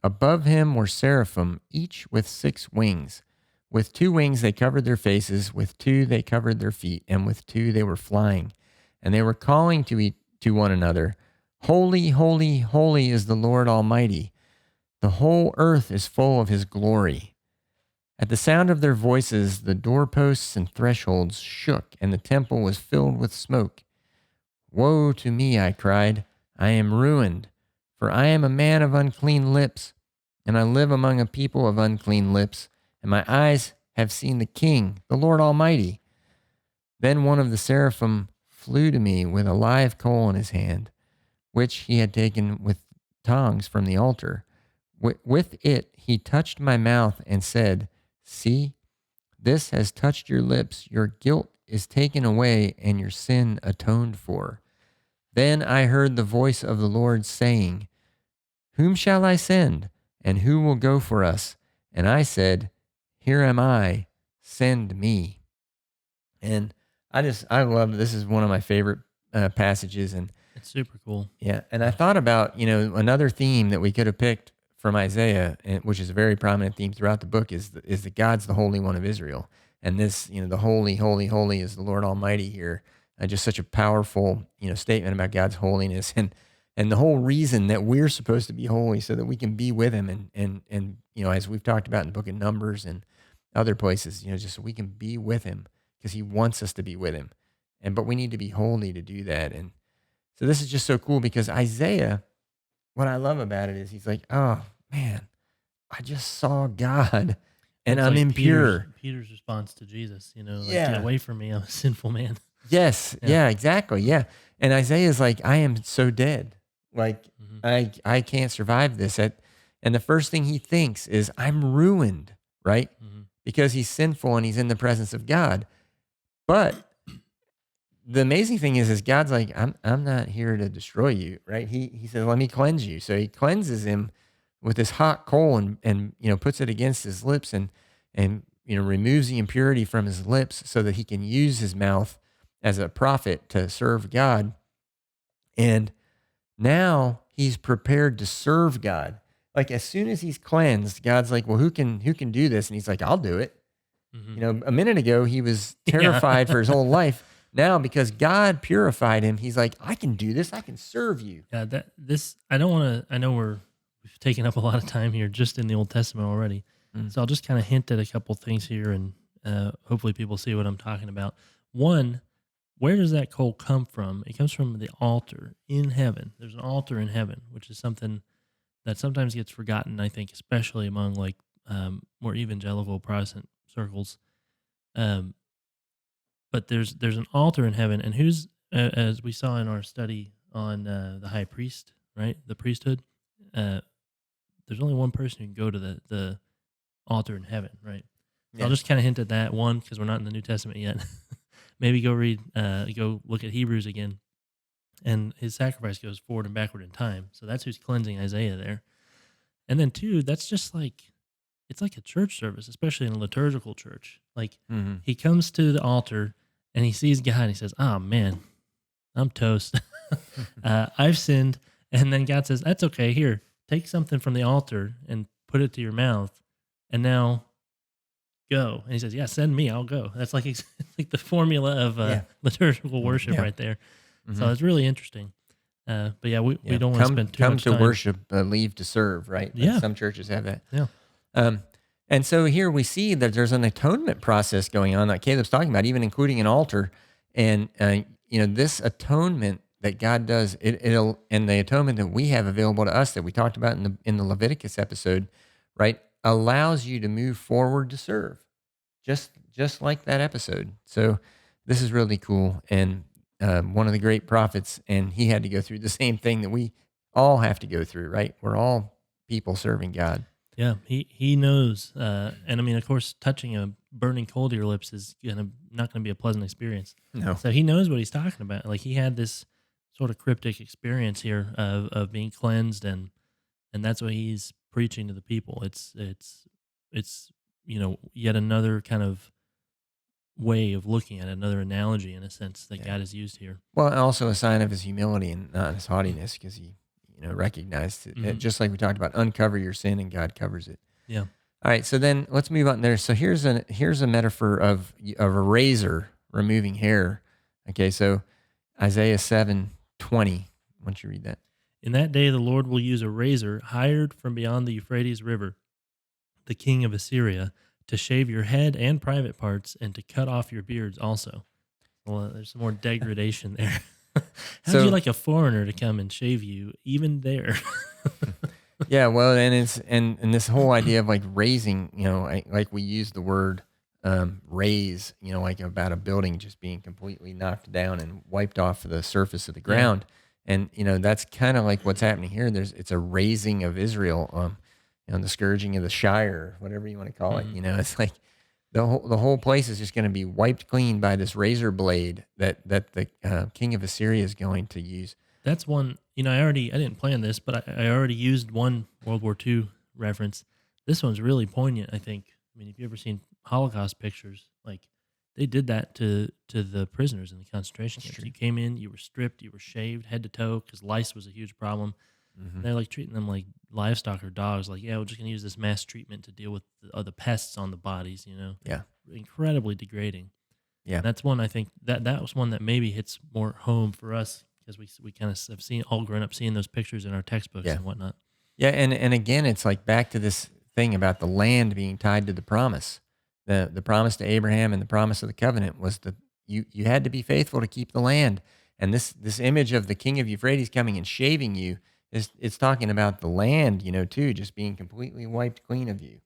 Above him were seraphim, each with 6 wings. With 2 wings they covered their faces, with 2 they covered their feet, and with 2 they were flying. And they were calling to one another, 'Holy, holy, holy is the Lord Almighty. The whole earth is full of his glory.' At the sound of their voices, the doorposts and thresholds shook, and the temple was filled with smoke. 'Woe to me,' I cried, 'I am ruined, for I am a man of unclean lips, and I live among a people of unclean lips, and my eyes have seen the King, the Lord Almighty.' Then one of the seraphim flew to me with a live coal in his hand, which he had taken with tongs from the altar. With it he touched my mouth and said, 'See, this has touched your lips. Your guilt is taken away and your sin atoned for.' Then I heard the voice of the Lord saying, 'Whom shall I send? And who will go for us?' And I said, 'Here am I, send me.'" And I love, this is one of my favorite passages. And It's super cool. yeah, and I thought about, another theme that we could have picked from Isaiah, which is a very prominent theme throughout the book, is that God's the Holy One of Israel. And this, the holy, holy, holy is the Lord Almighty here. Just such a powerful, statement about God's holiness, and the whole reason that we're supposed to be holy so that we can be with him. And as we've talked about in the book of Numbers and other places, just so we can be with him because he wants us to be with him. But we need to be holy to do that. And so this is just so cool because Isaiah, what I love about it is he's like, oh man, I just saw God and It's I'm like impure. Peter's response to Jesus, like, Yeah. "Get away from me, I'm a sinful man." Yes. Yeah. Yeah, exactly. Yeah. And Isaiah's like, I am so dead. Like Mhm. I can't survive this. And the first thing he thinks is, I'm ruined, right? Mhm. Because he's sinful and he's in the presence of God. But the amazing thing is God's like, I'm not here to destroy you, right? He says, let me cleanse you. So he cleanses him with this hot coal and puts it against his lips and removes the impurity from his lips so that he can use his mouth as a prophet to serve God. And now he's prepared to serve God. Like as soon as he's cleansed, God's like, well, who can do this? And he's like, I'll do it. Mhm. A minute ago he was terrified for his whole life. Now, because God purified him, he's like, I can do this. I can serve you. Yeah, I don't want to. I know we've taken up a lot of time here just in the Old Testament already, Mm. so I'll just kind of hint at a couple things here, and hopefully people see what I'm talking about. One, where does that coal come from? It comes from the altar in heaven. There's an altar in heaven, which is something that sometimes gets forgotten. I think, especially among like more evangelical Protestant circles. But there's an altar in heaven, and who's as we saw in our study on the high priest, right? The priesthood. There's only one person who can go to the altar in heaven, right? So I'll Yeah. just kind of hint at that one because we're not in the New Testament yet. Maybe go look at Hebrews again, and his sacrifice goes forward and backward in time. So that's who's cleansing Isaiah there. And then two, that's just like it's like a church service, especially in a liturgical church. Like Mm-hmm. he comes to the altar and he sees God and he says, "Oh man, I'm toast. I've sinned." And then God says, "That's okay. Here, take something from the altar and put it to your mouth, and now go." And he says, "Yeah, send me. I'll go." That's like it's like the formula of Yeah. liturgical worship Yeah. right there. Mm-hmm. So it's really interesting. But yeah, we don't want to spend too come much to time. worship, leave to serve, right? Like Yeah. some churches have that. Yeah. And so here we see that there's an atonement process going on, like Caleb's talking about, even including an altar. And this atonement that God does, it'll and the atonement that we have available to us that we talked about in the Leviticus episode, right, allows you to move forward to serve, just like that episode. So this is really cool, and one of the great prophets, and he had to go through the same thing that we all have to go through, right? We're all people serving God. Yeah, he knows, and I mean, of course, touching a burning coal to your lips is not gonna be a pleasant experience. No. So he knows what he's talking about. Like he had this sort of cryptic experience here of being cleansed, and that's what he's preaching to the people. It's yet another kind of way of looking at it, another analogy in a sense that Yeah. God has used here. Well, also a sign of his humility and not his haughtiness, because he, recognized it. Mhm. Just like we talked about, uncover your sin and God covers it. Yeah. All right, so then let's move on there. So here's a metaphor of a razor removing hair. Okay, so Isaiah 7:20. Why don't you read that? In that day, the Lord will use a razor hired from beyond the Euphrates River, the king of Assyria, to shave your head and private parts and to cut off your beards also. Well, there's some more degradation there. How'd So- you like a foreigner to come and shave you even there? Yeah, well, and this whole idea of like raising, like we use the word raise, like about a building just being completely knocked down and wiped off the surface of the ground, and that's kind of like what's happening here. It's a raising of Israel, the scourging of the Shire, whatever you want to call it. It's like the whole place is just going to be wiped clean by this razor blade that the king of Assyria is going to use. That's one, I didn't plan this, but I already used one World War II reference. This one's really poignant, I think. I mean, if you've ever seen Holocaust pictures, like they did that to the prisoners in the concentration camps. You came in, you were stripped, you were shaved head to toe because lice was a huge problem. Mhm. They're like treating them like livestock or dogs. Like, yeah, we're just going to use this mass treatment to deal with the pests on the bodies, Yeah. Incredibly degrading. Yeah. And that's one I think that was one that maybe hits more home for us because we kind of have seen all grown up seeing those pictures in our textbooks and whatnot. Yeah, and again, it's like back to this thing about the land being tied to the promise. The promise to Abraham and the promise of the covenant was that you had to be faithful to keep the land. And this image of the king of Euphrates coming and shaving you it's talking about the land, too, just being completely wiped clean of you.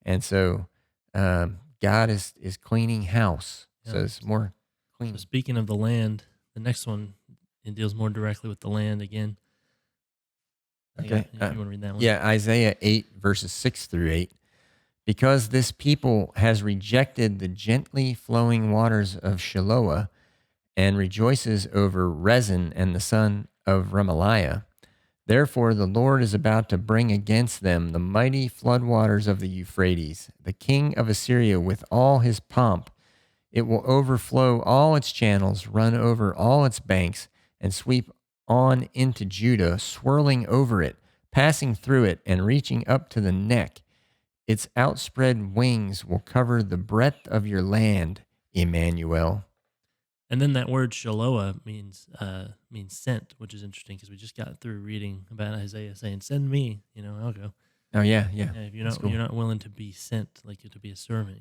And so God is cleaning house. So Yeah. it's more clean. So speaking of the land, the next one it deals more directly with the land again. Okay. If you want to read that one. Yeah, Isaiah 8, verses 6 through 8. Because this people has rejected the gently flowing waters of Shiloah and rejoices over Rezin and the son of Remaliah, therefore the Lord is about to bring against them the mighty floodwaters of the Euphrates, the king of Assyria with all his pomp. It will overflow all its channels, run over all its banks, and sweep on into Judah, swirling over it, passing through it, and reaching up to the neck. Its outspread wings will cover the breadth of your land, Emmanuel. And then that word Shiloah means sent, which is interesting because we just got through reading about Isaiah saying, "Send me," I'll go. Oh yeah. If That's cool. you're not willing to be sent, like to be a servant,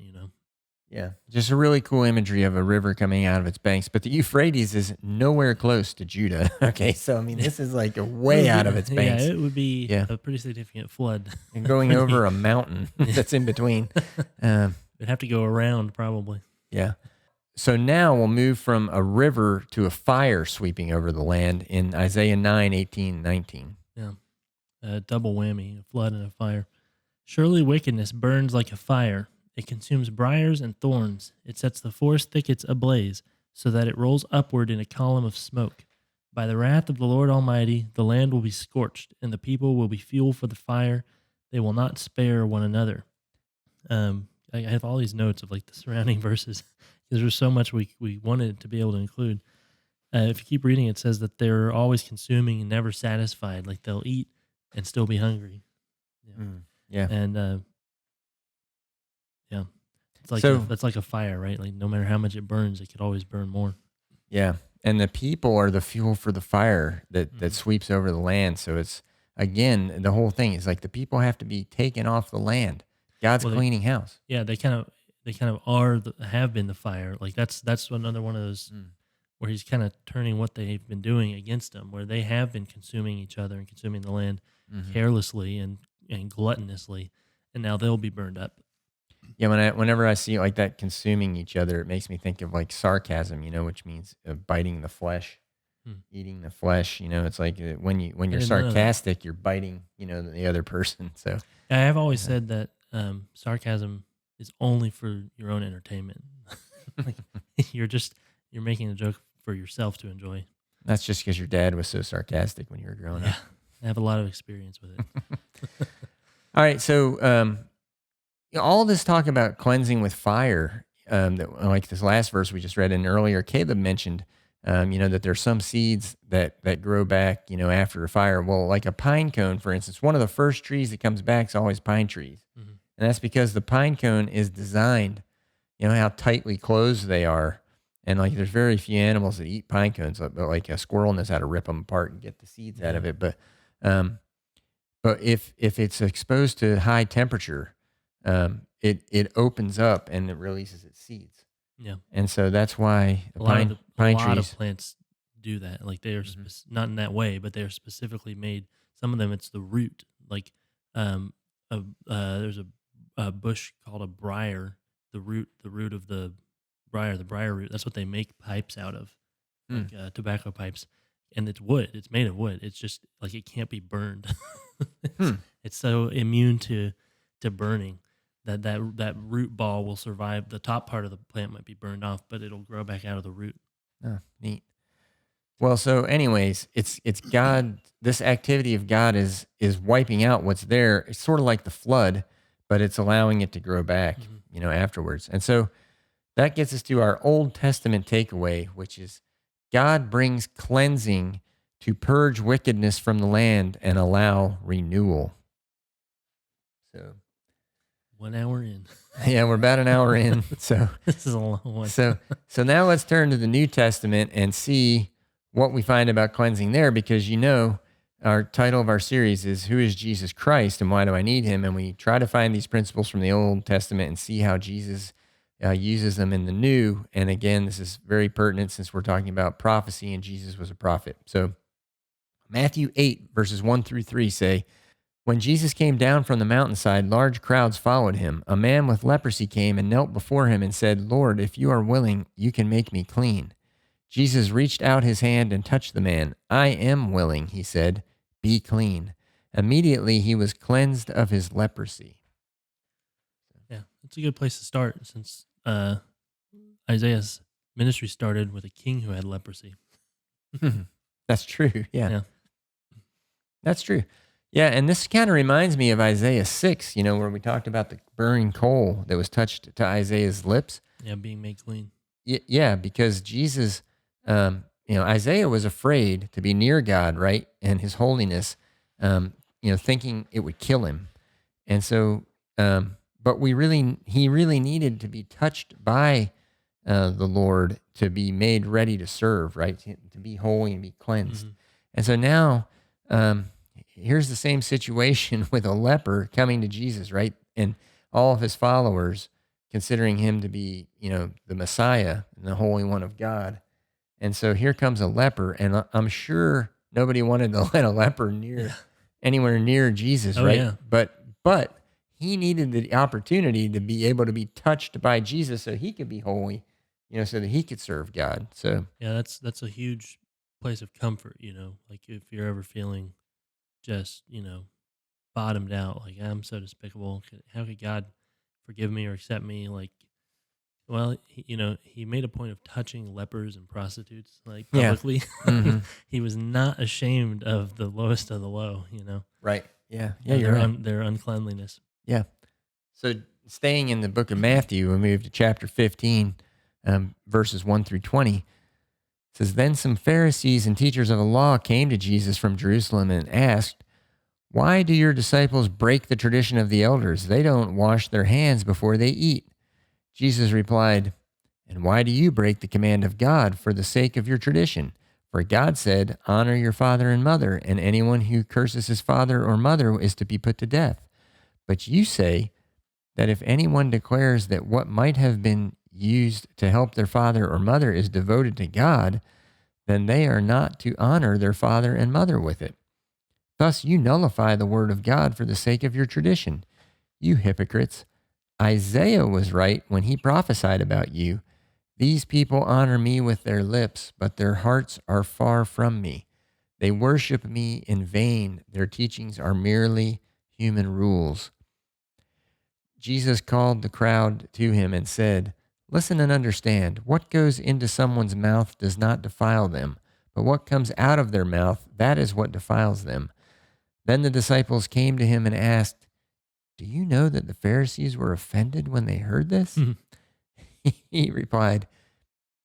Yeah, just a really cool imagery of a river coming out of its banks. But the Euphrates is nowhere close to Judah. Okay, so I mean, this is like way out of its banks. Yeah, it would be Yeah. a pretty significant flood. And going over a mountain that's in between. It'd have to go around probably. Yeah. So now we'll move from a river to a fire sweeping over the land in Isaiah 9, 18, 19. Yeah. Double whammy, a flood and a fire. Surely wickedness burns like a fire. It consumes briars and thorns. It sets the forest thickets ablaze, so that it rolls upward in a column of smoke. By the wrath of the Lord Almighty, the land will be scorched, and the people will be fuel for the fire. They will not spare one another. I have all these notes of like the surrounding verses because there's so much we wanted to be able to include. If you keep reading, it says that they're always consuming and never satisfied. Like they'll eat and still be hungry. Yeah. And it's like So- that's like a fire, right? Like no matter how much it burns, it could always burn more. Yeah. And the people are the fuel for the fire that Mhm. sweeps over the land. So it's, again, the whole thing is like the people have to be taken off the land. God's Well, cleaning house. Yeah, they kind of have been the fire. Like that's another one of those where he's kind of turning what they've been doing against them, where they have been consuming each other and consuming the land Hmm. carelessly and gluttonously, and now they'll be burned up. Yeah, whenever I see like that consuming each other, it makes me think of like sarcasm, which means biting the flesh, Hmm. eating the flesh. It's like when I you're didn't know that. sarcastic, you're biting, the other person. So I have always uh, said that sarcasm is only for your own entertainment. Like you're making a joke for yourself to enjoy. that's just because your dad was so sarcastic when you were growing Yeah, up. I have a lot of experience with it. All right, so all this talk about cleansing with fire, that like this last verse we just read in earlier, Caleb mentioned, that there's some seeds that grow back, after a fire. Well, like a pine cone, for instance, one of the first trees that comes back is always pine trees, Mhm. and that's because the pine cone is designed, how tightly closed they are, and like there's very few animals that eat pine cones, but like a squirrel knows how to rip them apart and get the seeds out Yeah, of it, um, but if it's exposed to high temperature, it opens up and it releases its seeds, yeah. and so that's why the A pine lot of trees. plants do that. Like they are Mhm. not in that way, but they are specifically made. Some of them, it's the root. Like um, there's a bush called a briar. The root of the briar root. That's what they make pipes out of, Hmm. like tobacco pipes. And it's wood. It's made of wood. It's just like it can't be burned. Hmm. It's so immune to burning that root ball will survive. The top part of the plant might be burned off, but it'll grow back out of the root. Oh, neat. Well, so anyways, it's God. This activity of God is wiping out what's there. It's sort of like the flood, but it's allowing it to grow back, Mhm. afterwards. And so that gets us to our Old Testament takeaway, which is God brings cleansing to purge wickedness from the land and allow renewal. So, 1 hour in. yeah, we're about an hour in. So, This is a long one. so, so now let's turn to the New Testament and see what we find about cleansing there, because our title of our series is "Who is Jesus Christ and Why Do I Need Him?" And we try to find these principles from the Old Testament and see how Jesus uses them in the New. And again, this is very pertinent since we're talking about prophecy, and Jesus was a prophet. So Matthew 8 verses 1 through 3 say, when Jesus came down from the mountainside, large crowds followed him. A man with leprosy came and knelt before him and said, Lord, if you are willing, you can make me clean. Jesus reached out his hand and touched the man. I am willing, he said, be clean. Immediately he was cleansed of his leprosy. Yeah, that's a good place to start since Isaiah's ministry started with a king who had leprosy. That's true. Yeah, Yeah. that's true. Yeah, and this kind of reminds me of Isaiah 6, where we talked about the burning coal that was touched to Isaiah's lips. Yeah, being made clean. Yeah, because Jesus, Isaiah was afraid to be near God, right? And his holiness, thinking it would kill him. And so, but he really needed to be touched by the Lord to be made ready to serve, right? To be holy and be cleansed. Mhm. And so now, here's the same situation with a leper coming to Jesus, right? And all of his followers considering him to be, the Messiah and the Holy One of God. And so here comes a leper, and I'm sure nobody wanted to let a leper Yeah. anywhere near Jesus, Oh right? yeah. But he needed the opportunity to be able to be touched by Jesus so he could be holy, so that he could serve God. So Yeah, that's a huge place of comfort, like if you're ever feeling just, bottomed out, like I'm so despicable. How could God forgive me or accept me? Like, well, he made a point of touching lepers and prostitutes like yeah, publicly. hmm, He was not ashamed of the lowest of the low, right, yeah, you're right, their uncleanliness. yeah. So staying in the book of Matthew, we move to chapter 15, verses 1 through 20. It says, then some Pharisees and teachers of the law came to Jesus from Jerusalem and asked, why do your disciples break the tradition of the elders? They don't wash their hands before they eat. Jesus replied, and why do you break the command of God for the sake of your tradition? For God said, honor your father and mother, and anyone who curses his father or mother is to be put to death. But you say that if anyone declares that what might have been used to help their father or mother is devoted to God, then they are not to honor their father and mother with it. Thus you nullify the word of God for the sake of your tradition. You hypocrites, Isaiah was right when he prophesied about you. These people honor me with their lips, but their hearts are far from me. They worship me in vain. Their teachings are merely human rules. Jesus called the crowd to him and said, "Listen and understand. What goes into someone's mouth does not defile them, but what comes out of their mouth, that is what defiles them." Then the disciples came to him and asked, "Do you know that the Pharisees were offended when they heard this?" He replied,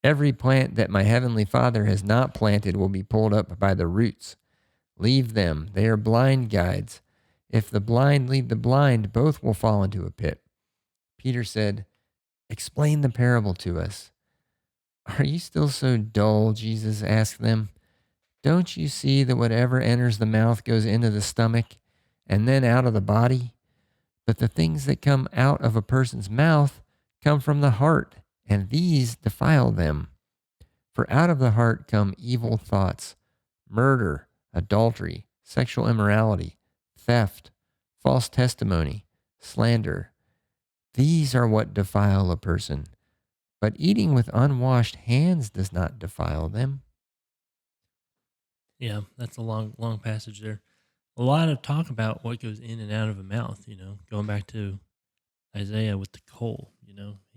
"Every plant that my heavenly Father has not planted will be pulled up by the roots. Leave them. They are blind guides. If the blind lead the blind, both will fall into a pit." Peter said, "Explain the parable to us." "Are you still so dull?" Jesus asked them. "Don't you see that whatever enters the mouth goes into the stomach and then out of the body? But the things that come out of a person's mouth come from the heart, and these defile them. For out of the heart come evil thoughts, murder, adultery, sexual immorality, theft, false testimony, slander. These are what defile a person. But eating with unwashed hands does not defile them." Yeah, that's a long passage there. A lot of talk about what goes in and out of a mouth, going back to Isaiah with the coal,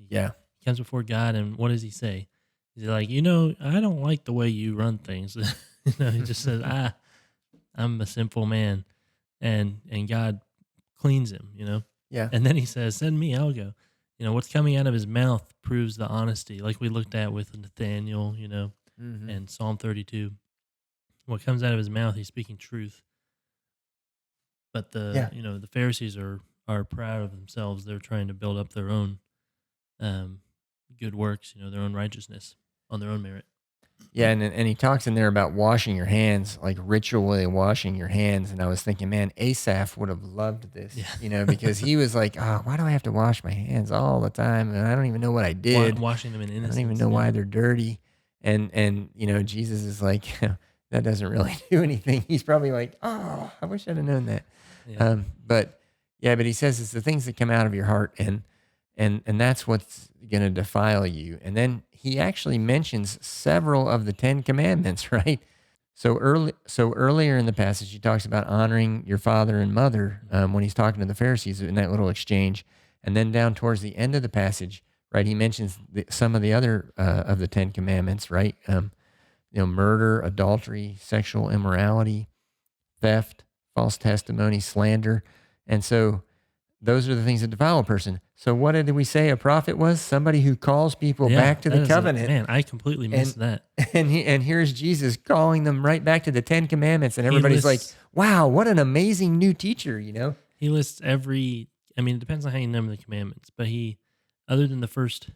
Yeah. He comes before God, and what does he say? He's like, I don't like the way you run things. He just says, I'm a sinful man. And God cleans him. Yeah. And then he says, send me, I'll go. What's coming out of his mouth proves the honesty, like we looked at with Nathaniel, Mm-hmm. and Psalm 32. What comes out of his mouth, he's speaking truth. But the Pharisees are proud of themselves. They're trying to build up their own good works, their own righteousness on their own merit. Yeah, and he talks in there about washing your hands, like ritually washing your hands. And I was thinking, man, Asaph would have loved this, because he was like, "Oh, why do I have to wash my hands all the time? And I don't even know what I did. Washing them in innocence. I don't even know why they're dirty." And Jesus is like, that doesn't really do anything. He's probably like, "Oh, I wish I'd have known that." Yeah. But he says it's the things that come out of your heart, and that's what's going to defile you. And then he actually mentions several of the 10 commandments, right? So earlier in the passage, he talks about honoring your father and mother when he's talking to the Pharisees in that little exchange. And then down towards the end of the passage, right, he mentions some of the other of the 10 commandments, right? Murder, adultery, sexual immorality, theft, false testimony, slander. And so those are the things that defile a person. So what did we say a prophet was? Somebody who calls people back to the covenant. Man, I completely missed that. And here's Jesus calling them right back to the 10 commandments. And everybody's like, wow, what an amazing new teacher, He lists it depends on how you number the commandments, but other than the first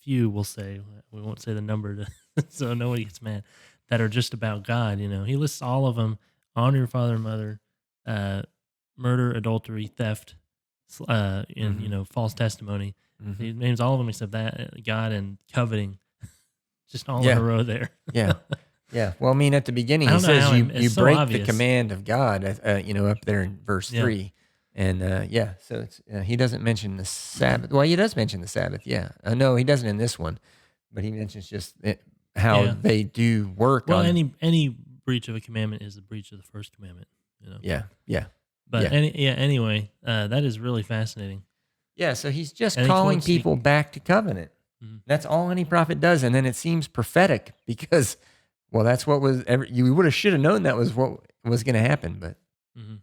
few, we won't say the number so nobody gets mad, that are just about God, he lists all of them: honor your father and mother, murder, adultery, theft, and false testimony. Mm-hmm. He names all of them except that, God, and coveting, just all in a row there. Yeah. Well, at the beginning he says you so break obvious. the command of God, up there in verse 3. And so it's he doesn't mention the Sabbath. Well, he does mention the Sabbath. Yeah. No, he doesn't in this one, but he mentions just how they do work. Well, on any breach of a commandment is the breach of the first commandment. Yeah. But anyway, that is really fascinating. Yeah, so he's just calling people back to covenant. Mm-hmm. That's all any prophet does, and then it seems prophetic because, well, that's what was. You should have known that was what was going to happen, but. Mm-hmm.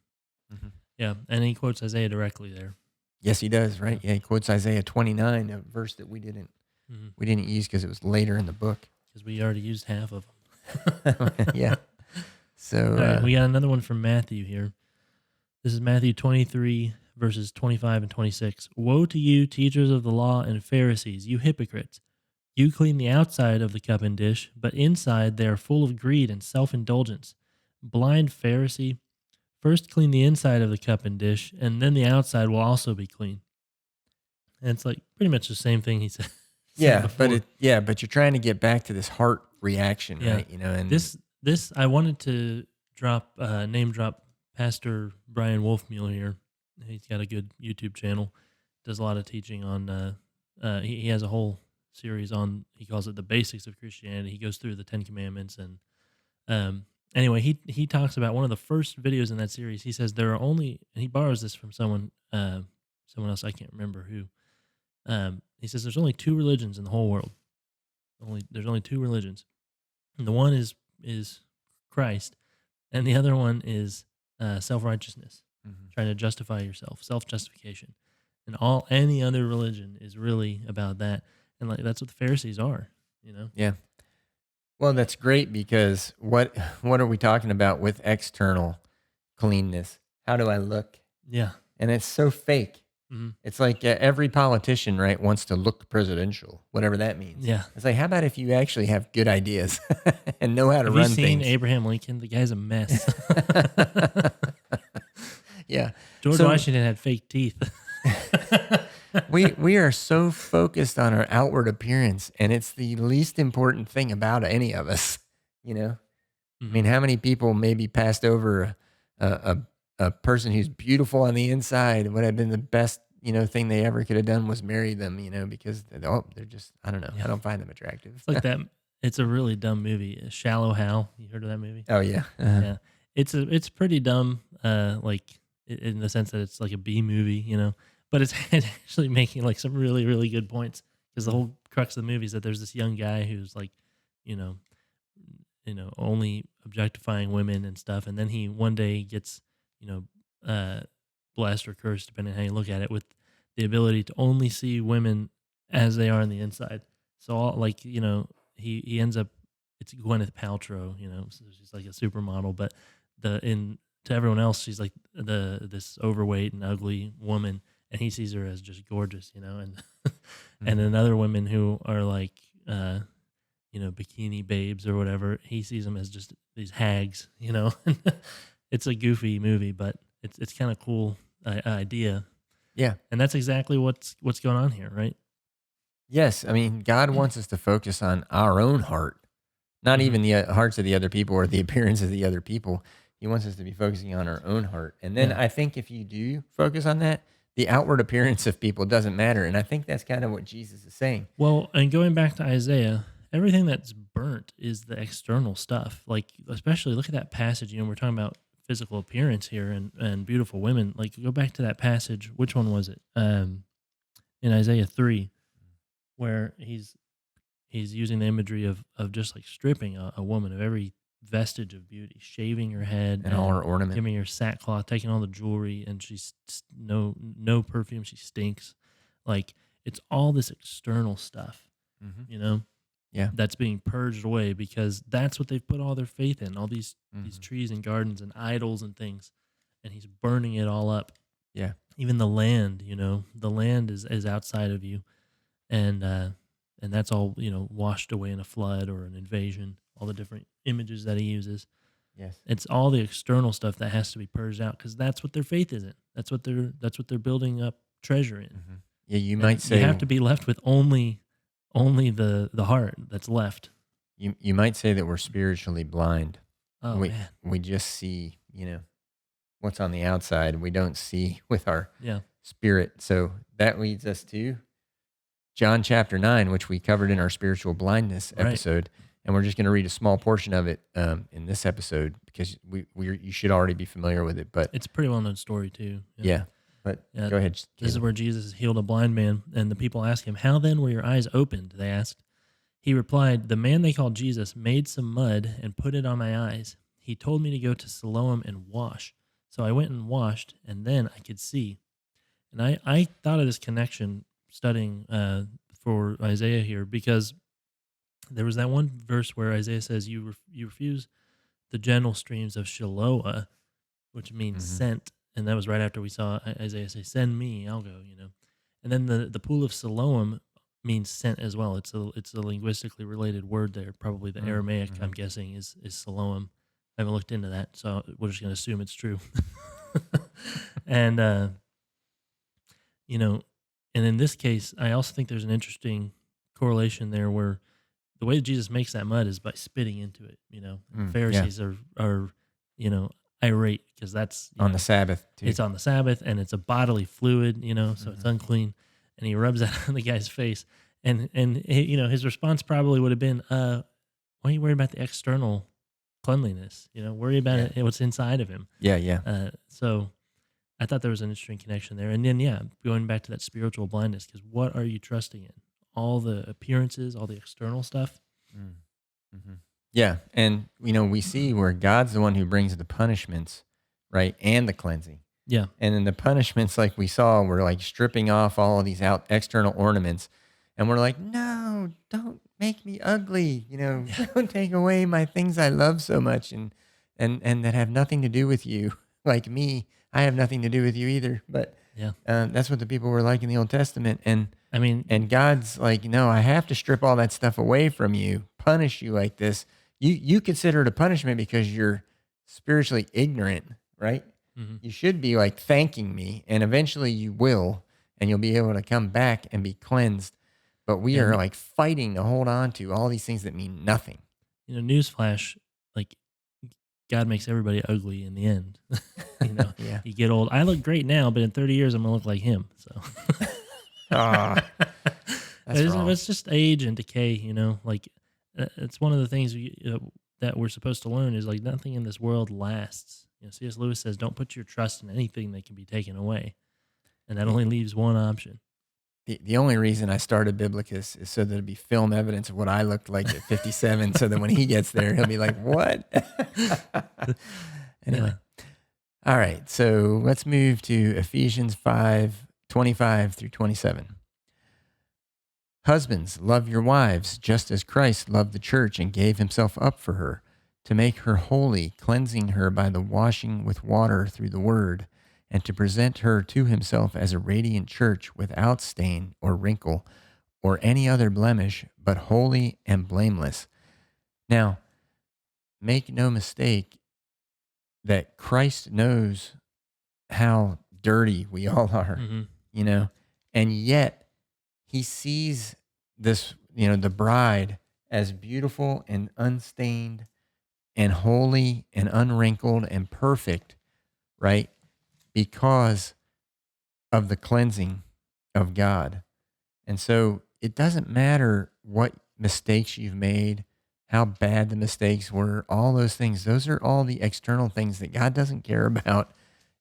Mm-hmm. Yeah, and he quotes Isaiah directly there. Yes, he does. Right? Yeah, he quotes Isaiah 29, a verse that we didn't use because it was later in the book. Because we already used half of them. Yeah. So right, we got another one from Matthew here. This is Matthew 23, verses 25 and 26. Woe to you, teachers of the law and Pharisees, you hypocrites! You clean the outside of the cup and dish, but inside they are full of greed and self-indulgence. Blind Pharisee, first clean the inside of the cup and dish, and then the outside will also be clean. And it's like pretty much the same thing he said said before. But you're trying to get back to this heart reaction, Yeah. right? And This I wanted to name drop Pastor Brian Wolfmueller here. He's got a good YouTube channel. Does a lot of teaching on. He has a whole series on. He calls it the basics of Christianity. He goes through the Ten Commandments and anyway, he talks about one of the first videos in that series. He says there are only, and he borrows this from someone else, I can't remember who. He says there's only two religions in the whole world. There's only two religions. And the one is Christ, and the other one is self-righteousness, trying to justify yourself, self-justification. And any other religion is really about that. And like that's what the Pharisees are, you know? Yeah. Well, that's great because what are we talking about with external cleanness? How do I look? Yeah. And it's so fake. Mm-hmm. It's like every politician, right, wants to look presidential, whatever that means. Yeah. It's like, how about if you actually have good ideas and know how to Have run you seen things? Abraham Lincoln? The guy's a mess. Yeah. George Washington had fake teeth. we are so focused on our outward appearance, and it's the least important thing about any of us, you know? I mean, how many people maybe passed over a person who's beautiful on the inside? Would have been the best, thing they ever could have done was marry them, because they're just, I don't know. Yeah. I don't find them attractive. It's like that. It's a really dumb movie. Shallow Hal. You heard of that movie? Oh yeah. Yeah. It's pretty dumb. Like in the sense that it's like a B movie, but it's actually making like some really, really good points because the whole crux of the movie is that there's this young guy who's like, only objectifying women and stuff. And then he one day gets, blessed or cursed, depending on how you look at it, with the ability to only see women as they are on the inside. So he ends up, it's Gwyneth Paltrow, so she's like a supermodel, but to everyone else, she's like this overweight and ugly woman, and he sees her as just gorgeous, and and then other women who are like, bikini babes or whatever, he sees them as just these hags, It's a goofy movie, but it's kind of cool idea. Yeah. And that's exactly what's going on here, right? Yes. I mean, God wants us to focus on our own heart, not even the hearts of the other people or the appearance of the other people. He wants us to be focusing on our own heart. And then I think if you do focus on that, the outward appearance of people doesn't matter. And I think that's kind of what Jesus is saying. Well, and going back to Isaiah, everything that's burnt is the external stuff. Like, especially look at that passage, we're talking about physical appearance here and beautiful women. Like, go back to that passage. Which one was it? In Isaiah 3, where he's using the imagery of just like stripping a woman of every vestige of beauty, shaving her head and all her ornament, giving her sackcloth, taking all the jewelry, and she's no perfume. She stinks. Like, it's all this external stuff, Yeah, that's being purged away because that's what they've put all their faith in. All these trees and gardens and idols and things, and he's burning it all up. Yeah, even the land. The land is outside of you, and that's all washed away in a flood or an invasion. All the different images that he uses. Yes, it's all the external stuff that has to be purged out because that's what their faith is in. That's what they're building up treasure in. Yeah, you might say you have to be left with only the heart that's left. You might say that we're spiritually blind. Oh, man. We just see what's on the outside. We don't see with our spirit. So that leads us to John chapter 9, which we covered in our spiritual blindness episode. And we're just going to read a small portion of it in this episode because you should already be familiar with it. But it's a pretty well-known story too. Yeah. But go ahead. This is where Jesus healed a blind man, and the people asked him, "How then were your eyes opened?" They asked. He replied, "The man they called Jesus made some mud and put it on my eyes. He told me to go to Siloam and wash. So I went and washed, and then I could see." And I thought of this connection studying for Isaiah here because there was that one verse where Isaiah says, you refuse the gentle streams of Shiloah, which means sent. And that was right after we saw Isaiah say, "Send me, I'll go," And then the pool of Siloam means sent as well. It's a linguistically related word there. Probably the Aramaic, I'm guessing, is Siloam. I haven't looked into that, so we're just going to assume it's true. And, and in this case, I also think there's an interesting correlation there where the way Jesus makes that mud is by spitting into it. Yeah. Pharisees are irate because that's On the Sabbath, too. it's on the Sabbath and it's a bodily fluid, so it's unclean, and he rubs that on the guy's face, and his response probably would have been, "Why are you worried about the external cleanliness? Worry about what's inside of him." Yeah. So I thought there was an interesting connection there, and then going back to that spiritual blindness, because what are you trusting in? All the appearances, all the external stuff. Mm-hmm. Yeah, and we see where God's the one who brings the punishments, right, and the cleansing. Yeah. And then the punishments, like we saw, were like stripping off all of these external ornaments, and we're like, no, don't make me ugly. Don't take away my things I love so much, and that have nothing to do with you. Like me, I have nothing to do with you either. But Yeah. that's what the people were like in the Old Testament, and I mean, God's like, no, I have to strip all that stuff away from you, punish you like this. You consider it a punishment because you're spiritually ignorant, right? mhm. You should be like thanking me, and eventually you will, and you'll be able to come back and be cleansed. But we Yeah, are like fighting to hold on to all these things that mean nothing. newsflash, like God makes everybody ugly in the end. Yeah. You get old. I look great now, but in 30 years, I'm gonna look like him. So Ah, that's wrong. it's just age and decay. It's one of the things that we're supposed to learn is like nothing in this world lasts. C.S. Lewis says, "Don't put your trust in anything that can be taken away," and that only leaves one option. The only reason I started Biblocus is so there'd be film evidence of what I looked like at 57, so that when he gets there, he'll be like, "What?" Anyway, all right. So let's move to Ephesians 5:25 through 27. Husbands, love your wives, just as Christ loved the church and gave himself up for her, to make her holy, cleansing her by the washing with water through the word, and to present her to himself as a radiant church without stain or wrinkle or any other blemish, but holy and blameless. Now, make no mistake that Christ knows how dirty we all are, Mm-hmm. And yet he sees this, the bride as beautiful and unstained and holy and unwrinkled and perfect, right? Because of the cleansing of God. And so it doesn't matter what mistakes you've made, how bad the mistakes were, all those things. Those are all the external things that God doesn't care about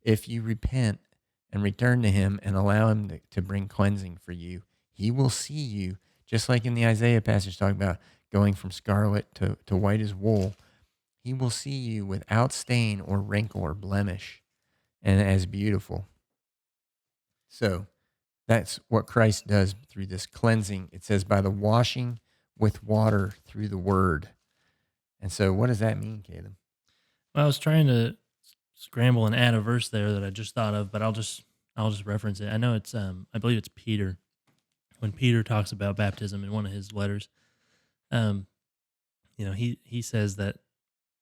if you repent and return to him and allow him to bring cleansing for you. He will see you, just like in the Isaiah passage talking about going from scarlet to white as wool. He will see you without stain or wrinkle or blemish and as beautiful. So that's what Christ does through this cleansing. It says by the washing with water through the word. And so what does that mean, Caleb? Well, I was trying to scramble and add a verse there that I just thought of, but I'll just reference it. I know it's I believe it's Peter. When Peter talks about baptism in one of his letters, he says that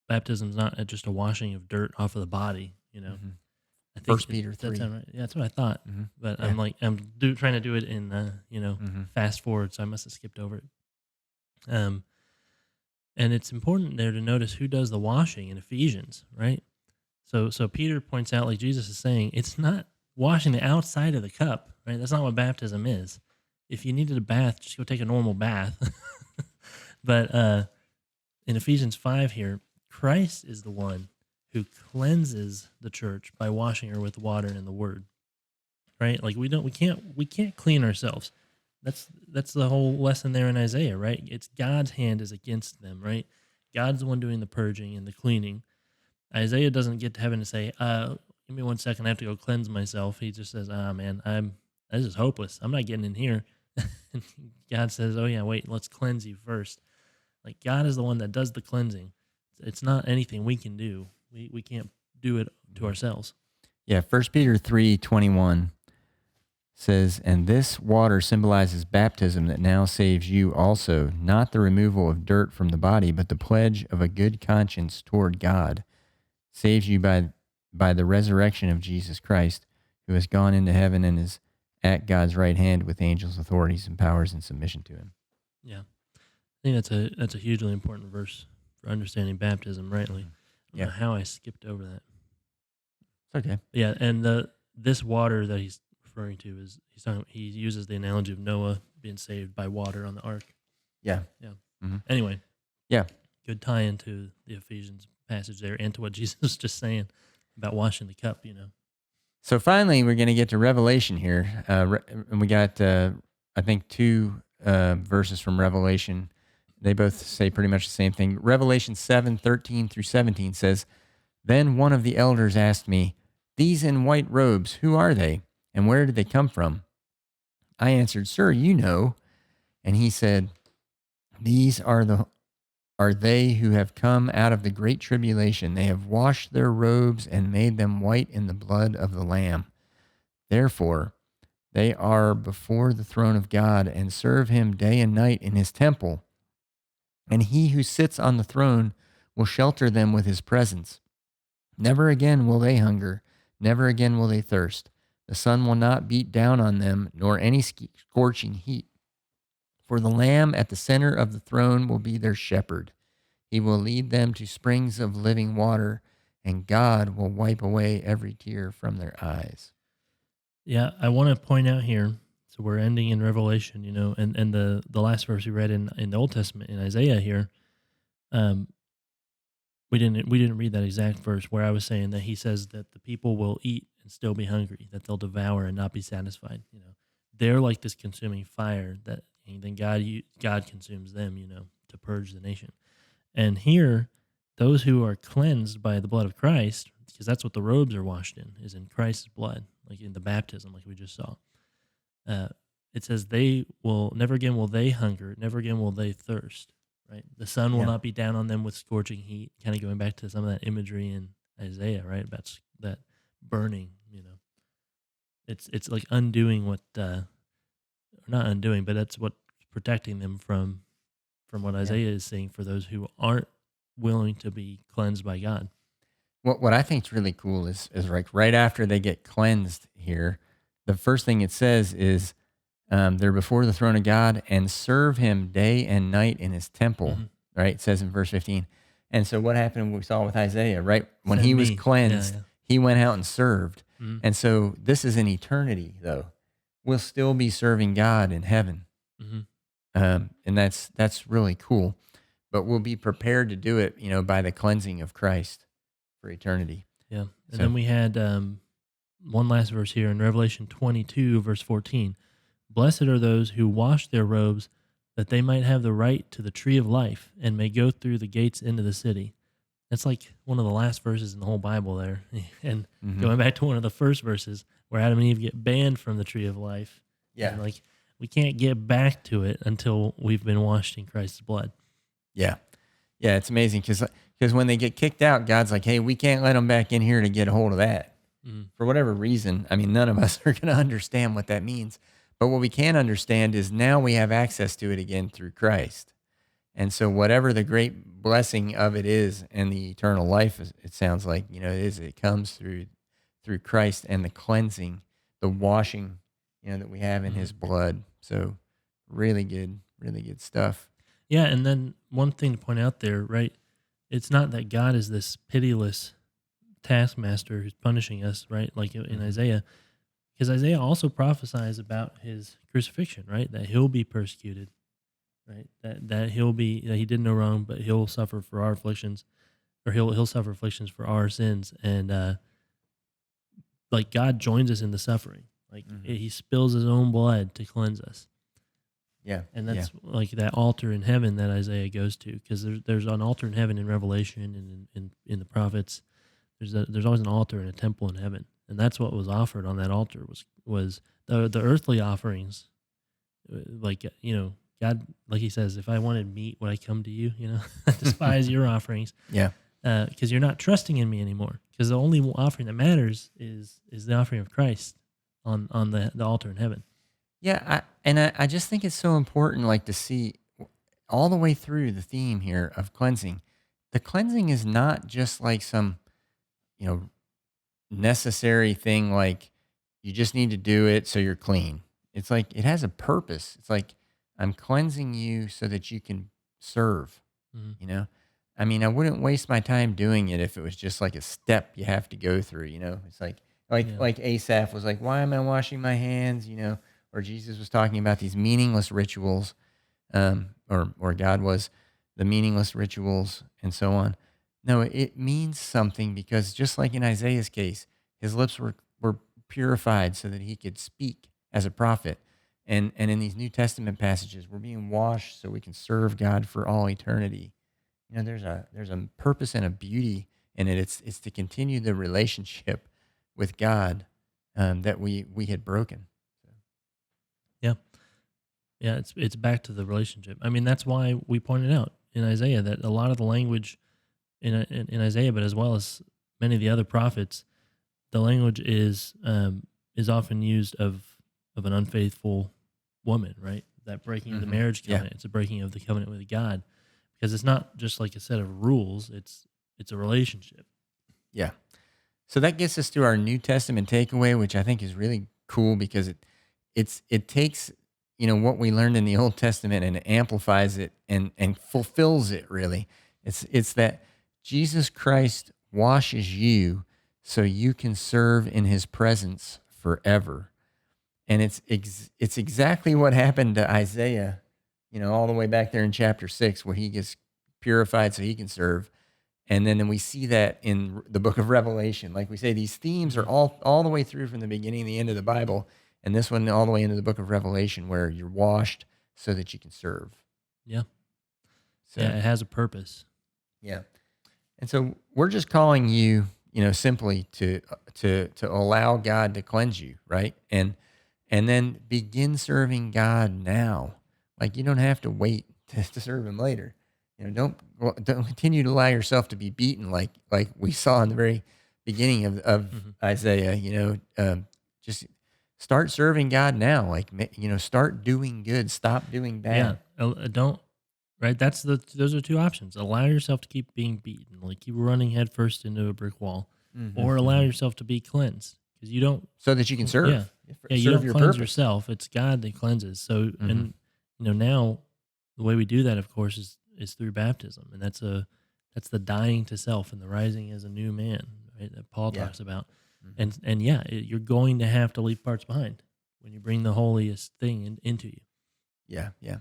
baptism is not just a washing of dirt off of the body. Mm-hmm. I think First Peter 3. That's right. Yeah, that's what I thought. Mm-hmm. But Yeah. I'm trying to do it in Mm-hmm. fast forward, so I must have skipped over it. And it's important there to notice who does the washing in Ephesians, right? So Peter points out, like Jesus is saying, it's not washing the outside of the cup, right? That's not what baptism is. If you needed a bath, just go take a normal bath. But in Ephesians 5 here, Christ is the one who cleanses the church by washing her with water and the word. Right? Like we can't clean ourselves. That's the whole lesson there in Isaiah, right? It's God's hand is against them, right? God's the one doing the purging and the cleaning. Isaiah doesn't get to heaven to say, give me 1 second, I have to go cleanse myself. He just says, man, this is hopeless. I'm not getting in here. And God says, oh yeah, wait, let's cleanse you first. Like God is the one that does the cleansing. It's not anything we can do. We can't do it to ourselves. Yeah, 1 Peter 3:21 says, and this water symbolizes baptism that now saves you also, not the removal of dirt from the body, but the pledge of a good conscience toward God. Saves you by the resurrection of Jesus Christ, who has gone into heaven and is at God's right hand with angels, authorities, and powers in submission to him. Yeah. I think that's a hugely important verse for understanding baptism rightly. I don't Yeah, know how I skipped over that. it's okay. Yeah, and this water that he's referring to is he uses the analogy of Noah being saved by water on the ark. Yeah. Yeah. Hmm. Anyway, Yeah. good tie into the Ephesians passage there and to what Jesus was just saying about washing the cup, So finally, we're going to get to Revelation here. And we got, I think, two verses from Revelation. They both say pretty much the same thing. Revelation 7:13 through 17 says, "Then one of the elders asked me, 'These in white robes, who are they? And where did they come from?' I answered, 'Sir, you know.' And he said, 'These are they who have come out of the great tribulation. They have washed their robes and made them white in the blood of the Lamb. Therefore, they are before the throne of God and serve him day and night in his temple. And he who sits on the throne will shelter them with his presence. Never again will they hunger, never again will they thirst. The sun will not beat down on them, nor any scorching heat. For the Lamb at the center of the throne will be their shepherd. He will lead them to springs of living water, and God will wipe away every tear from their eyes." Yeah, I want to point out here. So we're ending in Revelation, and the last verse we read in the Old Testament in Isaiah here. Um, we didn't read that exact verse where I was saying that he says that the people will eat and still be hungry, that they'll devour and not be satisfied. They're like this consuming fire that, and then God consumes them, to purge the nation. And here, those who are cleansed by the blood of Christ, because that's what the robes are washed in, is in Christ's blood, like in the baptism, like we just saw. Uh, it says they will never again will they hunger, never again will they thirst. Right, the sun will Yeah. not be down on them with scorching heat. Kind of going back to some of that imagery in Isaiah, right, about that burning. It's like undoing what, or not undoing, but that's what protecting them from what Yeah. Isaiah is saying for those who aren't willing to be cleansed by God. What I think is really cool is like right after they get cleansed here, the first thing it says is they're before the throne of God and serve him day and night in his temple, Mm-hmm. right? It says in verse 15. And so what happened, we saw with Isaiah, right? When Send he was me. cleansed, Yeah. he went out and served. Mm-hmm. And so this is in eternity, though. We'll still be serving God in heaven. Mm-hmm. And that's really cool. But we'll be prepared to do it, by the cleansing of Christ for eternity. Yeah. And So, then we had one last verse here in Revelation 22, verse 14. Blessed are those who wash their robes, that they might have the right to the tree of life and may go through the gates into the city. That's like one of the last verses in the whole Bible there. And mhm. going back to one of the first verses where Adam and Eve get banned from the tree of life. Yeah. And like we can't get back to it until we've been washed in Christ's blood. Yeah. Yeah, it's amazing because when they get kicked out, God's like, hey, we can't let them back in here to get a hold of that. Mm. For whatever reason. I mean, none of us are going to understand what that means. But what we can understand is now we have access to it again through Christ. And so whatever the great blessing of it is and the eternal life, it sounds like, it comes through Christ and the cleansing, the washing, that we have in his blood. So really good stuff. Yeah, and then one thing to point out there, right? It's not that God is this pitiless taskmaster who's punishing us, right? Like in Isaiah, because Isaiah also prophesies about his crucifixion, right? That he'll be persecuted, right? That he did no wrong, but he'll suffer for our afflictions, or he'll suffer afflictions for our sins, and like God joins us in the suffering, like he spills his own blood to cleanse us. Yeah. And that's like that altar in heaven that Isaiah goes to, because there's an altar in heaven in Revelation and in the prophets. There's always an altar and a temple in heaven, and that's what was offered on that altar was the earthly offerings, like God, like he says, if I wanted meat, would I come to you? I despise your offerings. Yeah. Because you're not trusting in me anymore. Because the only offering that matters is the offering of Christ on the altar in heaven. Yeah, I just think it's so important, like, to see all the way through the theme here of cleansing. The cleansing is not just like some, necessary thing, like you just need to do it so you're clean. It's like it has a purpose. It's like I'm cleansing you so that you can serve, Mhm. you know? I mean, I wouldn't waste my time doing it if it was just like a step you have to go through, you know? It's Yeah. like Asaph was like, "Why am I washing my hands?" You know, or Jesus was talking about these meaningless rituals, or God was the meaningless rituals and so on. No, it means something because just like in Isaiah's case, his lips were purified so that he could speak as a prophet. And in these New Testament passages, we're being washed so we can serve God for all eternity. You know, there's a purpose and a beauty in it. It's to continue the relationship with God that we had broken. Yeah. Yeah, it's back to the relationship. I mean, that's why we pointed out in Isaiah that a lot of the language in Isaiah, but as well as many of the other prophets, the language is often used of an unfaithful woman, right? That breaking of the marriage Yeah, covenant. It's a breaking of the covenant with God, because it's not just like a set of rules. It's a relationship. yeah. So that gets us to our New Testament takeaway, which I think is really cool because it takes what we learned in the Old Testament and it amplifies it and fulfills it really. It's that Jesus Christ washes you so you can serve in His presence forever, and it's exactly what happened to Isaiah, all the way back there in chapter 6, where he gets purified so he can serve. And then we see that in the book of Revelation. Like we say, these themes are Mhm. all the way through from the beginning to the end of the Bible. And this one all the way into the book of Revelation, where you're washed so that you can serve. Yeah, So, yeah, it has a purpose. yeah. And so we're just calling you, simply to allow God to cleanse you, right? And then begin serving God now. Like you don't have to wait to serve Him later. Don't continue to allow yourself to be beaten like we saw in the very beginning of Mhm. Isaiah. Just start serving God now. Like start doing good. Stop doing Yeah, bad. don't right. Those are two options. Allow yourself to keep being beaten, like keep running headfirst into a brick wall, or allow Hmm. yourself to be cleansed, because you don't. So that you can Yeah, serve, yeah, you serve don't your cleanse purpose. yourself. It's God that cleanses. So, Hmm. and now the way we do that, of course, is through baptism, and that's the dying to self and the rising as a new man, right? That Paul Yeah. talks about, Hmm. and yeah, you're going to have to leave parts behind when you bring the holiest thing into you. Yeah, yeah.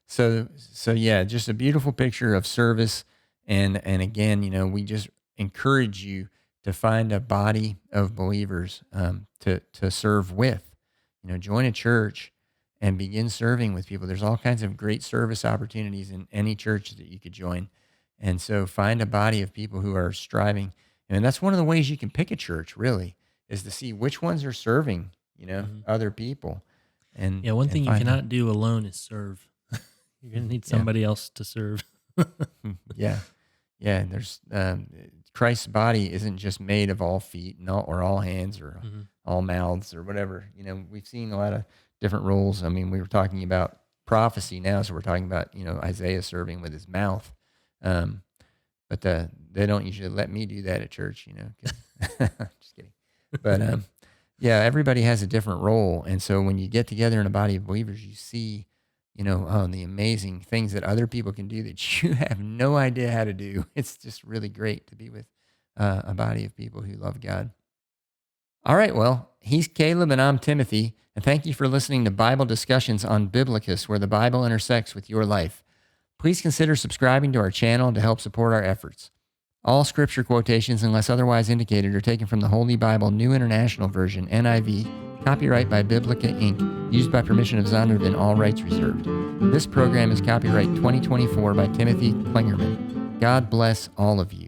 So yeah, just a beautiful picture of service, and again, we just encourage you to find a body of believers to serve with. Join a church and begin serving with people. There's all kinds of great service opportunities in any church that you could join, and so find a body of people who are striving. And that's one of the ways you can pick a church. Really, is to see which ones are serving. Mhm. Other people, and Yeah, one and thing you find them. cannot do alone is serve. You're gonna need Yeah. somebody else to serve. Yeah. Yeah. There's Christ's body isn't just made of all feet and or all hands or Mhm. all mouths or whatever. We've seen a lot of different roles. I mean, we were talking about prophecy now, so we're talking about Isaiah serving with his mouth. Um, but they don't usually let me do that at church. 'Cause just kidding. But yeah, everybody has a different role, and so when you get together in a body of believers, you see, the amazing things that other people can do that you have no idea how to do. It's just really great to be with a body of people who love God. All right, well, he's Caleb and I'm Timothy, and thank you for listening to Bible discussions on Biblocus, where the Bible intersects with your life. Please consider subscribing to our channel to help support our efforts. All scripture quotations, unless otherwise indicated, are taken from the Holy Bible New International Version, NIV, copyright by Biblica Inc., used by permission of Zondervan, all rights reserved. This program is copyright 2024 by Timothy Klingerman. God bless all of you.